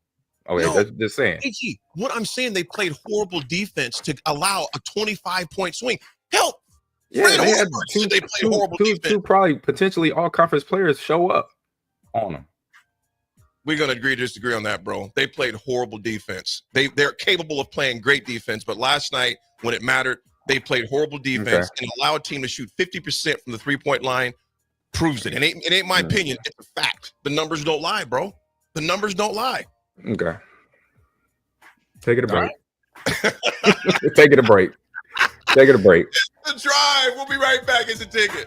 Okay, that's just saying. AG, what I'm saying, they played horrible defense to allow a 25-point swing. Help! Yeah, they had they played horrible defense. Two probably potentially all conference players show up on them. We're gonna agree to disagree on that, bro. They played horrible defense. They're capable of playing great defense, but last night when it mattered, they played horrible defense and allowed a team to shoot 50% from the 3-point line. Proves it. And it ain't my opinion. It's a fact. The numbers don't lie, bro. The numbers don't lie. Okay. Take it a break. Take it a break. Take it a break. The Drive. We'll be right back. It's a ticket.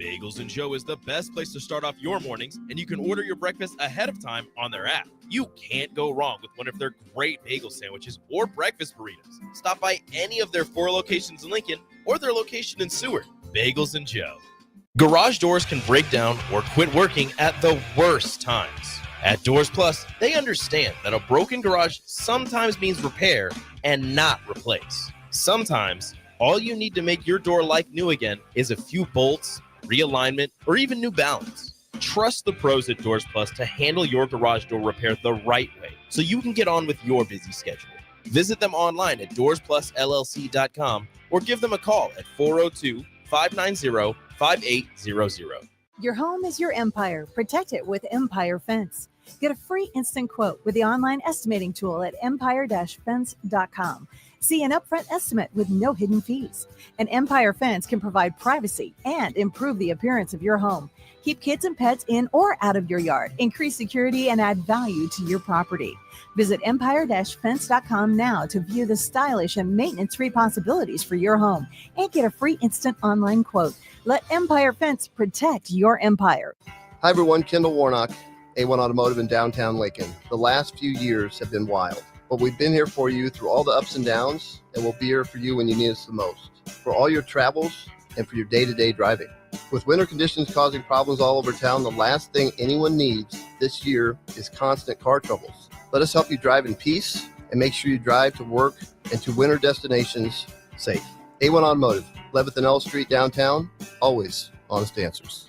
Bagels and Joe is the best place to start off your mornings, and you can order your breakfast ahead of time on their app. You can't go wrong with one of their great bagel sandwiches or breakfast burritos. Stop by any of their 4 locations in Lincoln or their location in Seward. Bagels and Joe. Garage doors can break down or quit working at the worst times. At Doors Plus, they understand that a broken garage sometimes means repair and not replace. Sometimes, all you need to make your door like new again is a few bolts, realignment, or even new balance. Trust the pros at Doors Plus to handle your garage door repair the right way so you can get on with your busy schedule. Visit them online at doorsplusllc.com or give them a call at 402-590-5800. Your home is your empire. Protect it with Empire Fence. Get a free instant quote with the online estimating tool at empire-fence.com. See an upfront estimate with no hidden fees. An Empire Fence can provide privacy and improve the appearance of your home. Keep kids and pets in or out of your yard. Increase security and add value to your property. Visit empire-fence.com now to view the stylish and maintenance-free possibilities for your home and get a free instant online quote. Let Empire Fence protect your empire. Hi, everyone. Kendall Warnock, A1 Automotive in downtown Lincoln. The last few years have been wild, but we've been here for you through all the ups and downs, and we'll be here for you when you need us the most, for all your travels and for your day-to-day driving. With winter conditions causing problems all over town, the last thing anyone needs this year is constant car troubles. Let us help you drive in peace and make sure you drive to work and to winter destinations safe. A1 Automotive, 11th and L Street downtown, always honest answers.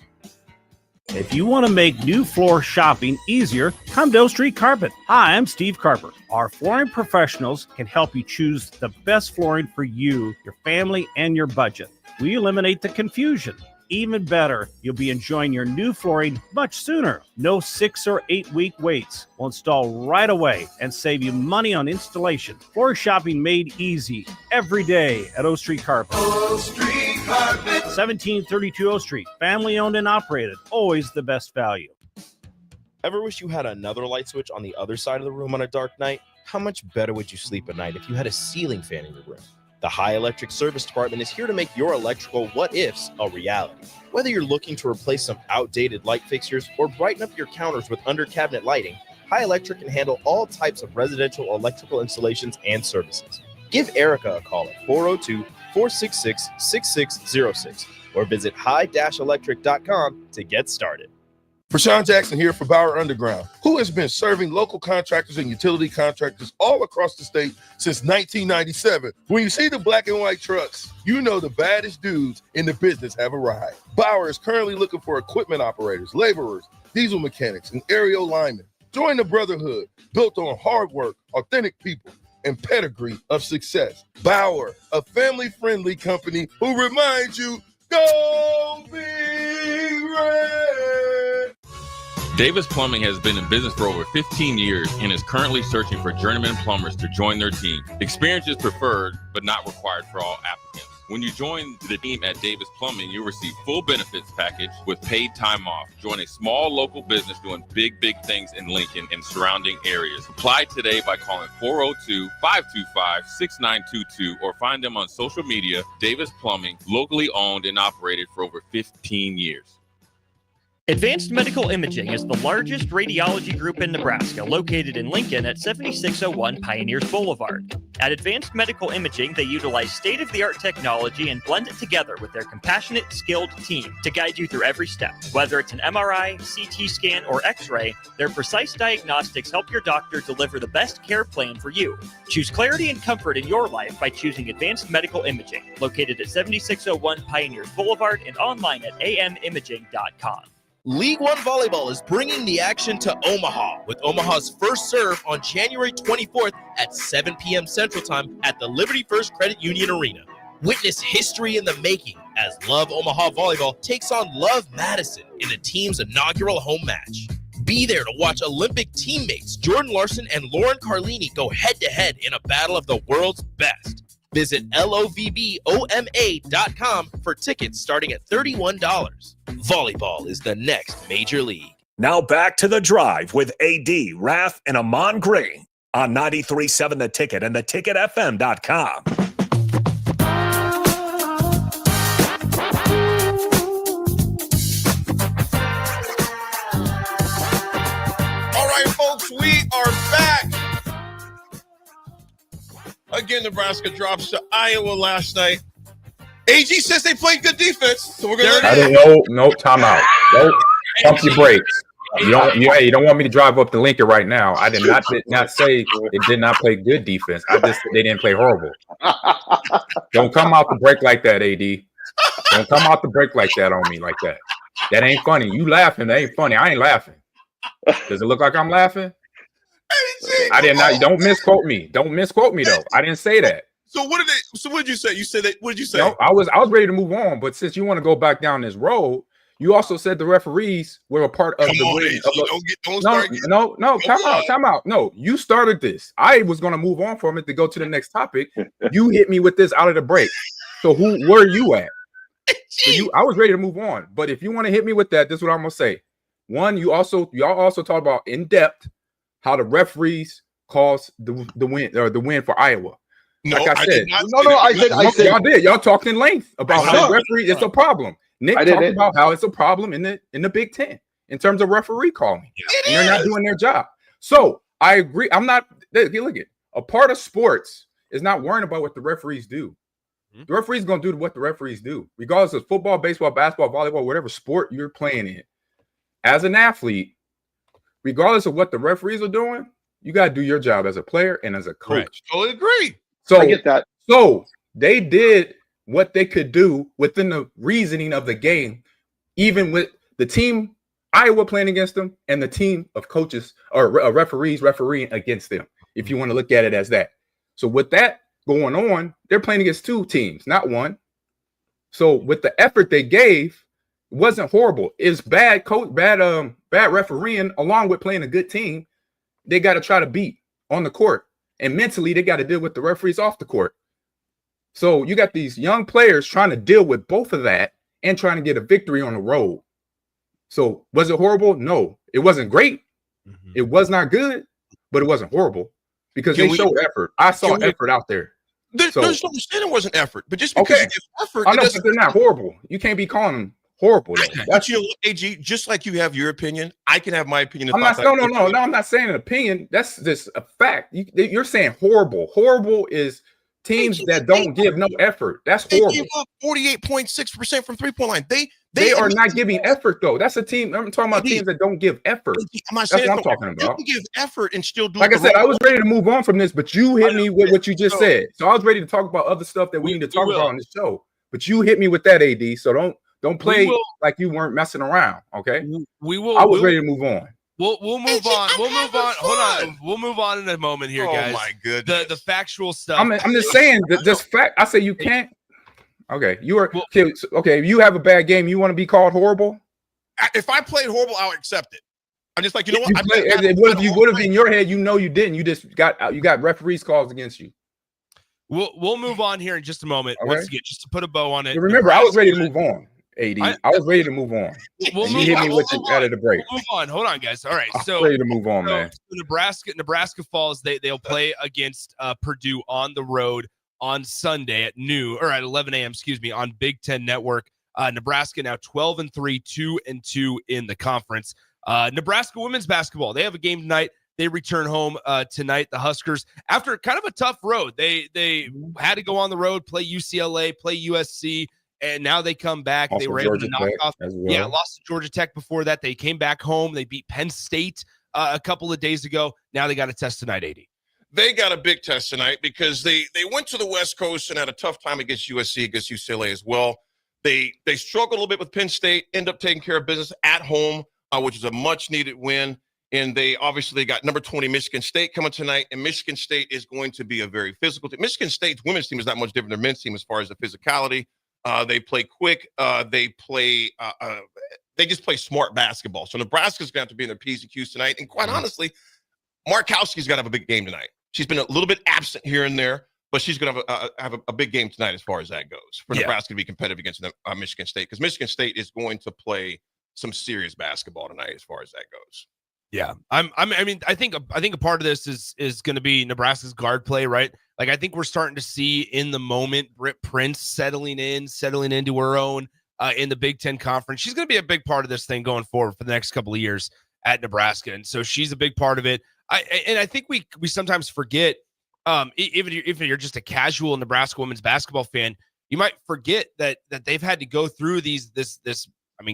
If you want to make new floor shopping easier, come to O Street Carpet. Hi, I'm Steve Carper. Our flooring professionals can help you choose the best flooring for you, your family, and your budget. We eliminate the confusion. Even better, you'll be enjoying your new flooring much sooner. No 6 or 8 week waits. We'll install right away and save you money on installation. Floor shopping made easy every day at O Street Carpet. O Street Carpet. 1732 O Street. Family owned and operated. Always the best value. Ever wish you had another light switch on the other side of the room on a dark night? How much better would you sleep at night if you had a ceiling fan in your room? The High Electric Service Department is here to make your electrical what-ifs a reality. Whether you're looking to replace some outdated light fixtures or brighten up your counters with under-cabinet lighting, High Electric can handle all types of residential electrical installations and services. Give Erica a call at 402-466-6606 or visit high-electric.com to get started. Rashawn Jackson here for Bauer Underground, who has been serving local contractors and utility contractors all across the state since 1997. When you see the black and white trucks, you know the baddest dudes in the business have arrived. Bauer is currently looking for equipment operators, laborers, diesel mechanics, and aerial linemen. Join the brotherhood built on hard work, authentic people, and pedigree of success. Bauer, a family-friendly company who reminds you, go Big Red! Davis Plumbing has been in business for over 15 years and is currently searching for journeyman plumbers to join their team. Experience is preferred, but not required for all applicants. When you join the team at Davis Plumbing, you'll receive full benefits package with paid time off. Join a small local business doing big things in Lincoln and surrounding areas. Apply today by calling 402-525-6922 or find them on social media. Davis Plumbing, locally owned and operated for over 15 years. Advanced Medical Imaging is the largest radiology group in Nebraska, located in Lincoln at 7601 Pioneers Boulevard. At Advanced Medical Imaging, they utilize state-of-the-art technology and blend it together with their compassionate, skilled team to guide you through every step. Whether it's an MRI, CT scan, or X-ray, their precise diagnostics help your doctor deliver the best care plan for you. Choose clarity and comfort in your life by choosing Advanced Medical Imaging, located at 7601 Pioneers Boulevard and online at amimaging.com. League One Volleyball is bringing the action to Omaha with Omaha's first serve on January 24th at 7 p.m. Central Time at the Liberty First Credit Union Arena. Witness history in the making as Love Omaha Volleyball takes on Love Madison in the team's inaugural home match. Be there to watch Olympic teammates Jordan Larson and Lauren Carlini go head-to-head in a battle of the world's best. Visit lovboma.com for tickets starting at $31. Volleyball is the next major league. Now back to The Drive with AD, Raff, and Ahman Gray on 93.7 The Ticket and theticketfm.com. All right, folks, we are back. Again, Nebraska drops to Iowa last night. AG says they played good defense, so we're going to. I didn't know. No timeout. Nope. Pump your brakes. You don't want me to drive up to Lincoln right now. I did not say they did not play good defense. I just said they didn't play horrible. Don't come out the break like that, AD. Don't come out the break like that on me like that. That ain't funny. You laughing? That ain't funny. I ain't laughing. Does it look like I'm laughing? I did not. Don't misquote me. Don't misquote me though. I didn't say that. So what did you say? You said that. What did you say? No, I was ready to move on, but since you want to go back down this road, you also said the referees were a part of Time out. No, you started this. I was going to move on from it to go to the next topic. You hit me with this out of the break. So where are you at? So I was ready to move on. But if you want to hit me with that, this is what I'm gonna say. One, y'all also talked about in depth how the referees caused the win for Iowa. No, like I said, I said y'all did. Y'all talked in length about how the referee it's a problem. Nick talked about how it's a problem in the Big Ten in terms of referee calling. And they're not doing their job. So I agree. I'm not. Look at a part of sports is not worrying about what the referees do. The referee's gonna do what the referees do, regardless of football, baseball, basketball, volleyball, whatever sport you're playing in. As an athlete, regardless of what the referees are doing, you gotta do your job as a player and as a coach. Right. Totally agree. So I get that. So they did what they could do within the reasoning of the game, even with the team Iowa playing against them and the team of coaches or referees refereeing against them, if you want to look at it as that. So with that going on, they're playing against two teams, not one. So with the effort they gave, it wasn't horrible. It's bad refereeing along with playing a good team. They got to try to beat on the court. And mentally, they got to deal with the referees off the court. So you got these young players trying to deal with both of that and trying to get a victory on the road. So was it horrible? No, it wasn't great. It was not good, but it wasn't horrible because they showed effort. I saw effort out there. There's no saying it wasn't effort, but just because you give effort, I know, but they're not horrible. You can't be calling them horrible. That's AG. Just like you have your opinion, I can have my opinion. I'm not. No. I'm not saying an opinion. That's just a fact. You're saying horrible. Horrible is teams that don't give no effort. That's horrible. They gave up 48.6% from 3-point line. They are not giving effort though. That's a team. I'm talking about teams that don't give effort. That's what I'm talking about. You can give effort and still do. Like I said, I was ready to move on from this, but you hit me with what you just said. So I was ready to talk about other stuff that we need to talk about on the show. But you hit me with that, AD. So don't play like you weren't messing around. Okay. We will. I was ready to move on. We'll move on. We'll move on. Hold on. We'll move on in a moment here, guys. Oh my goodness. The factual stuff. I'm just saying that this fact. I say you can't. Okay, you are okay. If you have a bad game, you want to be called horrible. If I played horrible, I'll accept it. I'm just like, you know what? What if in your head you know you didn't? You just got referees calls against you. We'll move on here in just a moment. Okay. Once again, just to put a bow on it. Remember, I was ready to move on. AD, I was ready to move on. We'll you hit me with it out of the break. We'll move on. Hold on, guys. All right, so ready to move on, man. Nebraska Falls. They'll play against Purdue on the road on Sunday at noon or at 11 a.m. On Big Ten Network. Nebraska now 12-3, 2-2 in the conference. Nebraska women's basketball. They have a game tonight. They return home tonight. The Huskers, after kind of a tough road, they had to go on the road, play UCLA, play USC, and now they come back. Also they were able to knock off. Yeah, lost to Georgia Tech before that. They came back home. They beat Penn State a couple of days ago. Now they got a test tonight, AD. They got a big test tonight because they went to the West Coast and had a tough time against USC, against UCLA as well. They struggled a little bit with Penn State, end up taking care of business at home, which is a much-needed win. And they got number 20 Michigan State coming tonight, and Michigan State is going to be a very physical team. Michigan State's women's team is not much different than their men's team as far as the physicality. They play quick. They just play smart basketball. So Nebraska's going to have to be in their P's and Q's tonight. And quite honestly, Markowski's got to have a big game tonight. She's been a little bit absent here and there, but she's going to have a big game tonight as far as that goes for Nebraska to be competitive against Michigan State, because Michigan State is going to play some serious basketball tonight as far as that goes. Yeah, I think a part of this is going to be Nebraska's guard play, right? Like, I think we're starting to see in the moment Britt Prince settling into her own in the Big Ten Conference. She's going to be a big part of this thing going forward for the next couple of years at Nebraska, and so she's a big part of it. I think we sometimes forget, even if you're just a casual Nebraska women's basketball fan, you might forget that they've had to go through this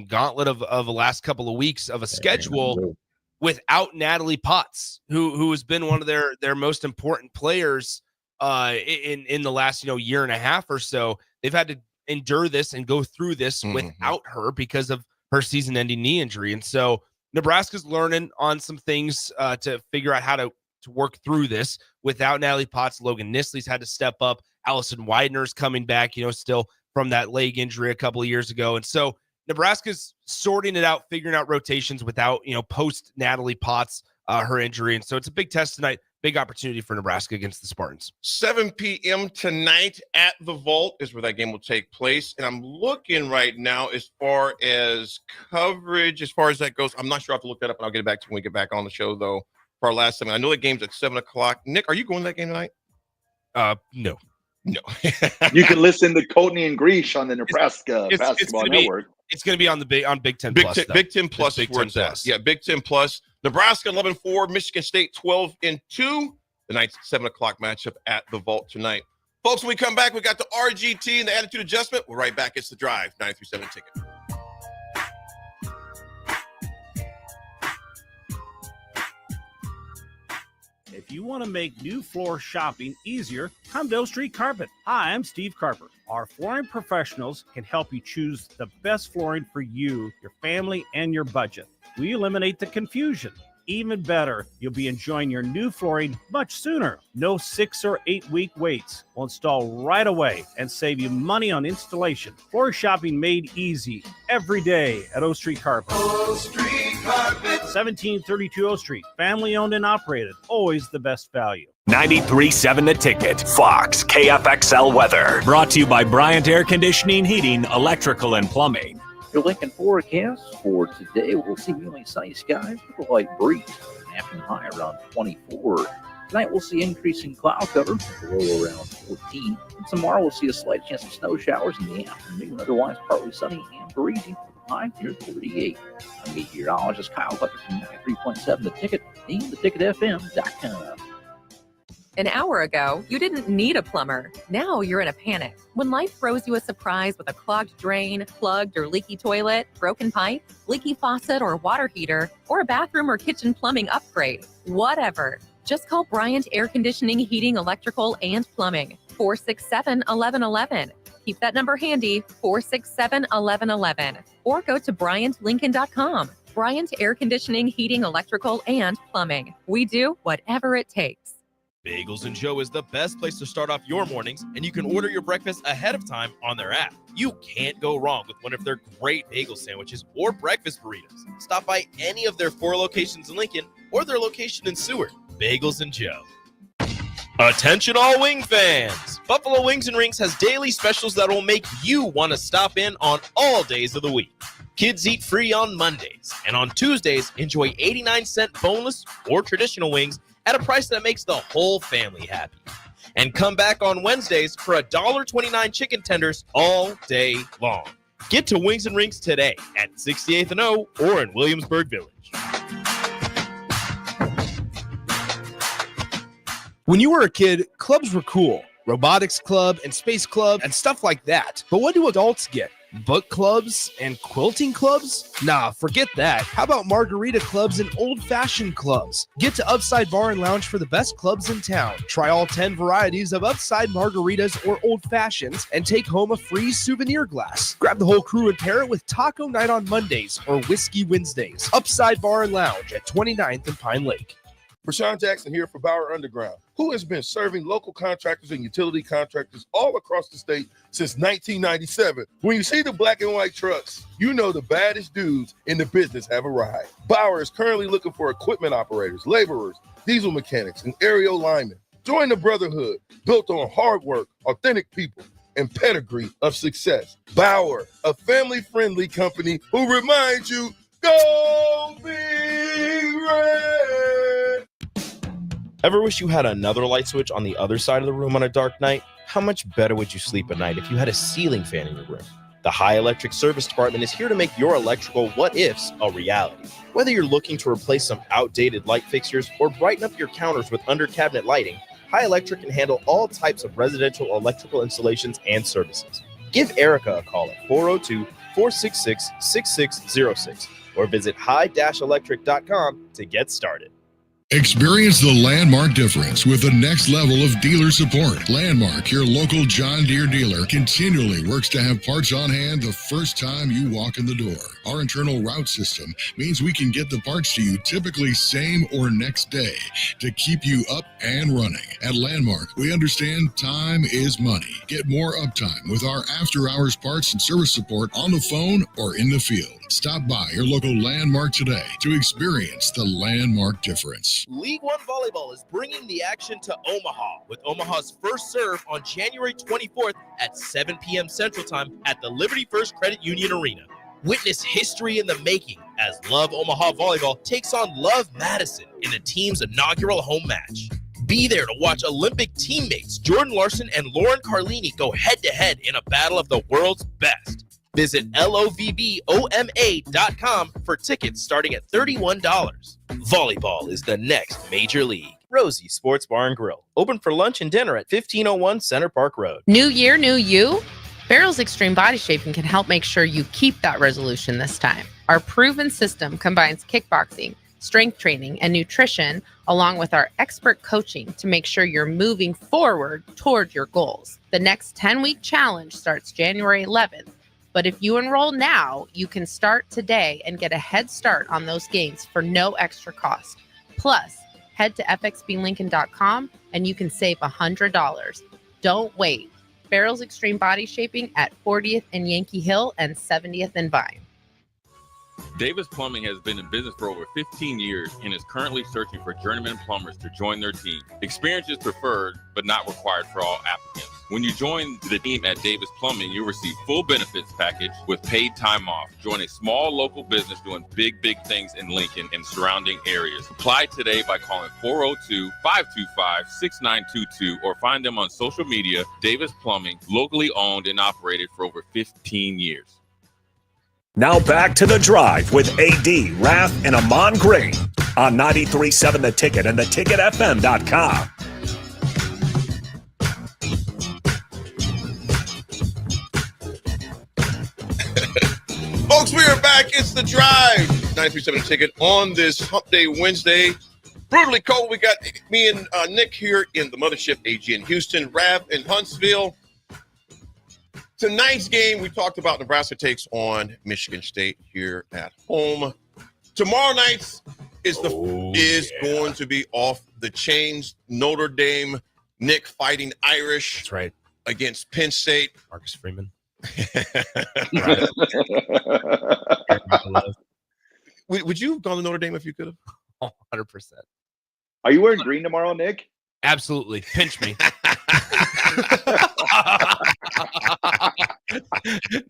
gauntlet of the last couple of weeks of a schedule without Natalie Potts, who has been one of their most important players in the last year and a half or so. They've had to endure this and go through this without her because of her season-ending knee injury. And so Nebraska's learning on some things to figure out how to work through this without Natalie Potts. Logan Nisley's had to step up. Allison Widener's coming back, still from that leg injury a couple of years ago. And so Nebraska's sorting it out, figuring out rotations without, post Natalie Potts, her injury. And so it's a big test tonight. big opportunity for Nebraska against the Spartans. 7 p.m. tonight at the Vault is where that game will take place. And I'm looking right now as far as coverage, as far as that goes. I'm not sure. I have to look that up, and I'll get it back to when we get back on the show, though, for our last segment. I know the game's at 7 o'clock. Nick, are you going to that game tonight? No. You can listen to Courtney and Greesh on the Nebraska Basketball Network. It's going to be on Big Ten Big Plus. Big Ten Plus Big is where Ten it's at. Plus. Yeah, Big Ten Plus. Nebraska 11-4, Michigan State 12-2. The night's 7 o'clock matchup at the Vault tonight. Folks, when we come back, we got the RGT and the attitude adjustment. We're right back. It's The Drive, 93.7 Ticket. If you want to make new floor shopping easier, come to O Street Carpet. Hi, I'm Steve Carper. Our flooring professionals can help you choose the best flooring for you, your family, and your budget. We eliminate the confusion. Even better, you'll be enjoying your new flooring much sooner. No 6 or 8 week waits. We'll install right away and save you money on installation. Floor shopping made easy every day at O Street Carpet. O Street Carpet. 1732 O Street. Family owned and operated. Always the best value. 93.7 The Ticket, Fox, KFXL weather. Brought to you by Bryant Air Conditioning, Heating, Electrical, and Plumbing. Your Lincoln forecast for today, we'll see mainly sunny skies with a light breeze. Afternoon high around 24. Tonight we'll see increasing cloud cover with a low around 14. And tomorrow we'll see a slight chance of snow showers in the afternoon. Otherwise partly sunny and breezy with a high near 38. I'm meteorologist Kyle Butler from 93.7 The Ticket and theticketfm.com. An hour ago, you didn't need a plumber. Now you're in a panic. When life throws you a surprise with a clogged drain, plugged or leaky toilet, broken pipe, leaky faucet or water heater, or a bathroom or kitchen plumbing upgrade, whatever, just call Bryant Air Conditioning, Heating, Electrical, and Plumbing. 467-1111. Keep that number handy, 467-1111. Or go to BryantLincoln.com. Bryant Air Conditioning, Heating, Electrical, and Plumbing. We do whatever it takes. Bagels and Joe is the best place to start off your mornings, and you can order your breakfast ahead of time on their app. You can't go wrong with one of their great bagel sandwiches or breakfast burritos. Stop by any of their 4 locations in Lincoln or their location in Seward. Bagels and Joe. Attention all wing fans! Buffalo Wings and Rings has daily specials that will make you want to stop in on all days of the week. Kids eat free on Mondays, and on Tuesdays, enjoy 89-cent boneless or traditional wings at a price that makes the whole family happy. And come back on Wednesdays for $1.29 chicken tenders all day long. Get to Wings and Rings today at 68th and O or in Williamsburg Village. When you were a kid, clubs were cool. Robotics club and space club and stuff like that. But what do adults get? Book clubs and quilting clubs? Nah, forget that. How about margarita clubs and old-fashioned clubs? Get to Upside Bar and Lounge for the best clubs in town. Try all 10 varieties of Upside margaritas or old fashions and take home a free souvenir glass. Grab the whole crew and pair it with Taco Night on Mondays or Whiskey Wednesdays. Upside Bar and Lounge at 29th and Pine Lake. Rashawn Jackson here for Bauer Underground, who has been serving local contractors and utility contractors all across the state since 1997. When you see the black and white trucks, you know the baddest dudes in the business have arrived. Bauer is currently looking for equipment operators, laborers, diesel mechanics, and aerial linemen. Join the brotherhood built on hard work, authentic people, and pedigree of success. Bauer, a family-friendly company who reminds you, go Big Red! Ever wish you had another light switch on the other side of the room on a dark night? How much better would you sleep at night if you had a ceiling fan in your room? The High Electric Service Department is here to make your electrical what-ifs a reality. Whether you're looking to replace some outdated light fixtures or brighten up your counters with under-cabinet lighting, High Electric can handle all types of residential electrical installations and services. Give Erica a call at 402-466-6606 or visit high-electric.com to get started. Experience the Landmark difference with the next level of dealer support. Landmark, your local John Deere dealer, continually works to have parts on hand the first time you walk in the door. Our internal route system means we can get the parts to you typically same or next day to keep you up and running. At Landmark, we understand time is money. Get more uptime with our after-hours parts and service support on the phone or in the field. Stop by your local Landmark today to experience the Landmark difference. League One Volleyball is bringing the action to Omaha with Omaha's first serve on January 24th at 7 p.m. Central Time at the Liberty First Credit Union Arena. Witness history in the making as Love Omaha Volleyball takes on Love Madison in the team's inaugural home match. Be there to watch Olympic teammates Jordan Larson and Lauren Carlini go head-to-head in a battle of the world's best. Visit lovoma.com for tickets starting at $31. Volleyball is the next major league. Rosie Sports Bar and Grill, open for lunch and dinner at 1501 Center Park Road. New year, new you? Barrel's Extreme Body Shaping can help make sure you keep that resolution this time. Our proven system combines kickboxing, strength training, and nutrition, along with our expert coaching to make sure you're moving forward toward your goals. The next 10-week challenge starts January 11th, but if you enroll now, you can start today and get a head start on those gains for no extra cost. Plus, head to fxblincoln.com and you can save $100. Don't wait. Barrel's Extreme Body Shaping at 40th and Yankee Hill and 70th and Vine. Davis Plumbing has been in business for over 15 years and is currently searching for journeyman plumbers to join their team. Experience is preferred, but not required for all applicants. When you join the team at Davis Plumbing, you'll receive full benefits package with paid time off. Join a small local business doing big things in Lincoln and surrounding areas. Apply today by calling 402-525-6922 or find them on social media. Davis Plumbing, locally owned and operated for over 15 years. Now back to The Drive with AD, Raff, and Ahman Gray on 93.7 The Ticket and theticketfm.com. Folks, we are back. It's The Drive. 93.7 The Ticket on this Hump Day Wednesday. Brutally cold. We got me and Nick here in the mothership, AG in Houston, Rav in Huntsville. Tonight's game, we talked about Nebraska takes on Michigan State here at home. Tomorrow night's is going to be off the chains. Notre Dame, Nick fighting Irish. That's right. Against Penn State. Marcus Freeman. Would you have gone to Notre Dame if you could have? 100%. Are you wearing green tomorrow, Nick? Absolutely. Pinch me.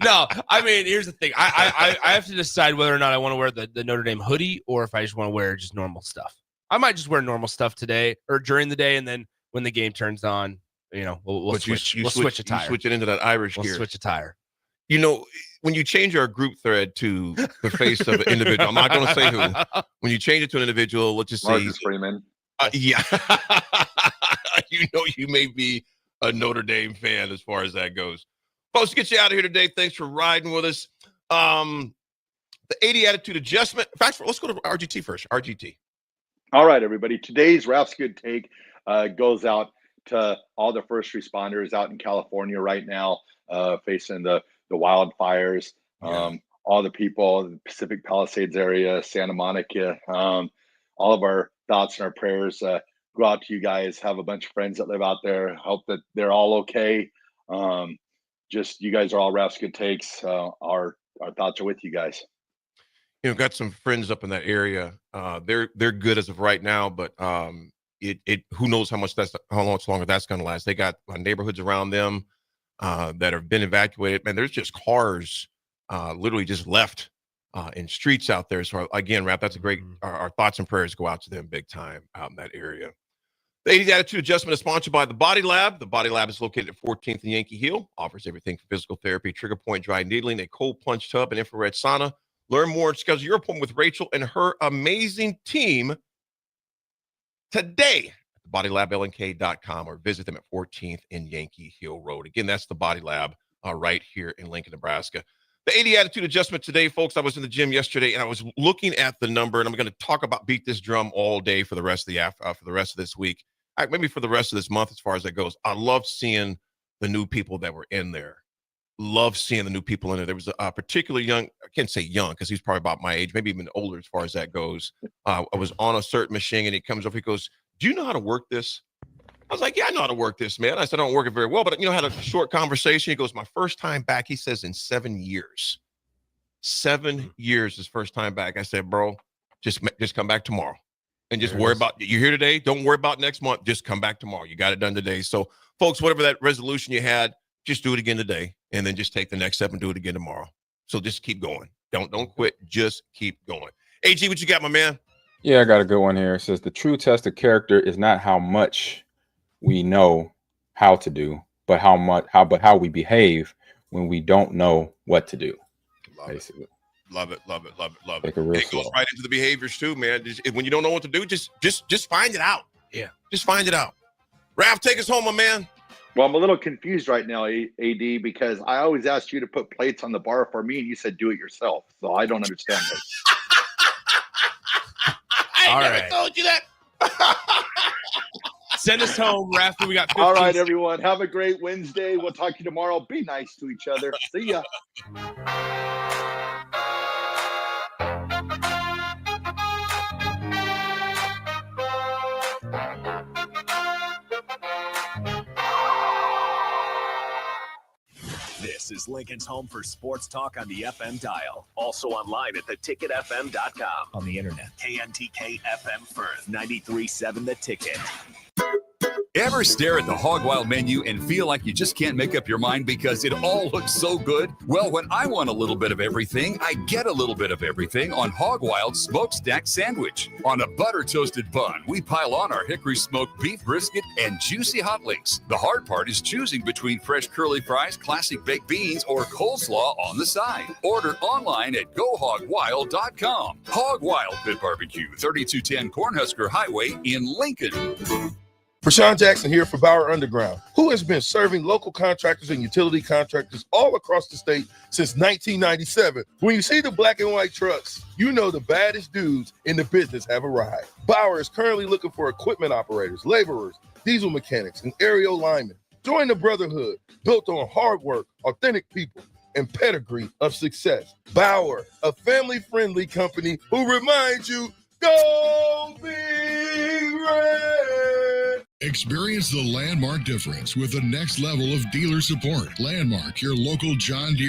No, I mean, here's the thing. I have to decide whether or not I want to wear the Notre Dame hoodie or if I just want to wear just normal stuff. I might just wear normal stuff today or during the day, and then when the game turns on, we'll switch. We'll switch a tire. You switch it into that Irish gear. We'll switch a tire. You know, when you change our group thread to the face of an individual, I'm not going to say who. When you change it to an individual, let's just say Marcus Freeman. Yeah. You may be a Notre Dame fan as far as that goes. Folks, to get you out of here today, thanks for riding with us. The 80 attitude adjustment. In fact, let's go to RGT first. RGT. All right, everybody. Today's Raff's Good Take goes out to all the first responders out in California right now facing the wildfires. All the people in the Pacific Palisades area, Santa Monica. All of our thoughts and our prayers go out to you guys. Have a bunch of friends that live out there. Hope that they're all okay. Just you guys are all Raff's Good Takes. Our thoughts are with you guys. Got some friends up in that area. They're good as of right now, but who knows how much longer that's going to last. They got neighborhoods around them that have been evacuated. Man, there's just cars literally just left in streets out there. So again, Raff, that's a great. Our thoughts and prayers go out to them big time out in that area. The 80 Attitude Adjustment is sponsored by The Body Lab. The Body Lab is located at 14th and Yankee Hill. Offers everything from physical therapy, trigger point dry needling, a cold plunge tub, and infrared sauna. Learn more and schedule your appointment with Rachel and her amazing team today at thebodylabLNK.com or visit them at 14th and Yankee Hill Road. Again, that's The Body Lab right here in Lincoln, Nebraska. The 80 Attitude Adjustment today, folks. I was in the gym yesterday and I was looking at the number, and I'm going to talk about beat this drum all day for the rest of this week. Maybe for the rest of this month as far as that goes. I love seeing the new people that were in there. Love seeing the new people in there. There was a particularly young, I can't say young because he's probably about my age, maybe even older as far as that goes. I was on a certain machine and he comes up, he goes, "Do you know how to work this?" I was like, "Yeah, I know how to work this, man." I said, "I don't work it very well," but had a short conversation. He goes, "My first time back," he says, "in 7 years." 7 years his first time back. I said, bro, just come back tomorrow. And just worry about, you're here today. Don't worry about next month. Just come back tomorrow. You got it done today. So, folks, whatever that resolution you had, just do it again today. And then just take the next step and do it again tomorrow. So just keep going. Don't quit. Just keep going. AG, what you got, my man? Yeah, I got a good one here. It says the true test of character is not how much we know how to do, but how we behave when we don't know what to do. Basically. Love it. Take it real It goes right into the behaviors too, man. When you don't know what to do, just find it out. Yeah. Just find it out. Raff, take us home, my man. Well, I'm a little confused right now, AD, because I always asked you to put plates on the bar for me, and you said do it yourself. So I don't understand this. I never told you that. Send us home, Raff. We got 15 All right, everyone. Have a great Wednesday. We'll talk to you tomorrow. Be nice to each other. See ya. This is Lincoln's home for sports talk on the FM dial. Also online at theticketfm.com. On the internet, KNTK FM Firth, 93.7 The Ticket. Ever stare at the Hog Wild menu and feel like you just can't make up your mind because it all looks so good? Well, when I want a little bit of everything, I get a little bit of everything on Hog Wild Smokestack Sandwich. On a butter-toasted bun, we pile on our hickory smoked beef brisket and juicy hot links. The hard part is choosing between fresh curly fries, classic baked beans, or coleslaw on the side. Order online at GoHogWild.com. Hog Wild Pit Barbecue, 3210 Cornhusker Highway in Lincoln. Rashawn Jackson here for Bauer Underground, who has been serving local contractors and utility contractors all across the state since 1997. When you see the black and white trucks, you know the baddest dudes in the business have arrived. Bauer is currently looking for equipment operators, laborers, diesel mechanics, and aerial linemen. Join the brotherhood built on hard work, authentic people, and pedigree of success. Bauer, a family-friendly company who reminds you, go Big Red! Experience the Landmark difference with the next level of dealer support. Landmark, your local John Deere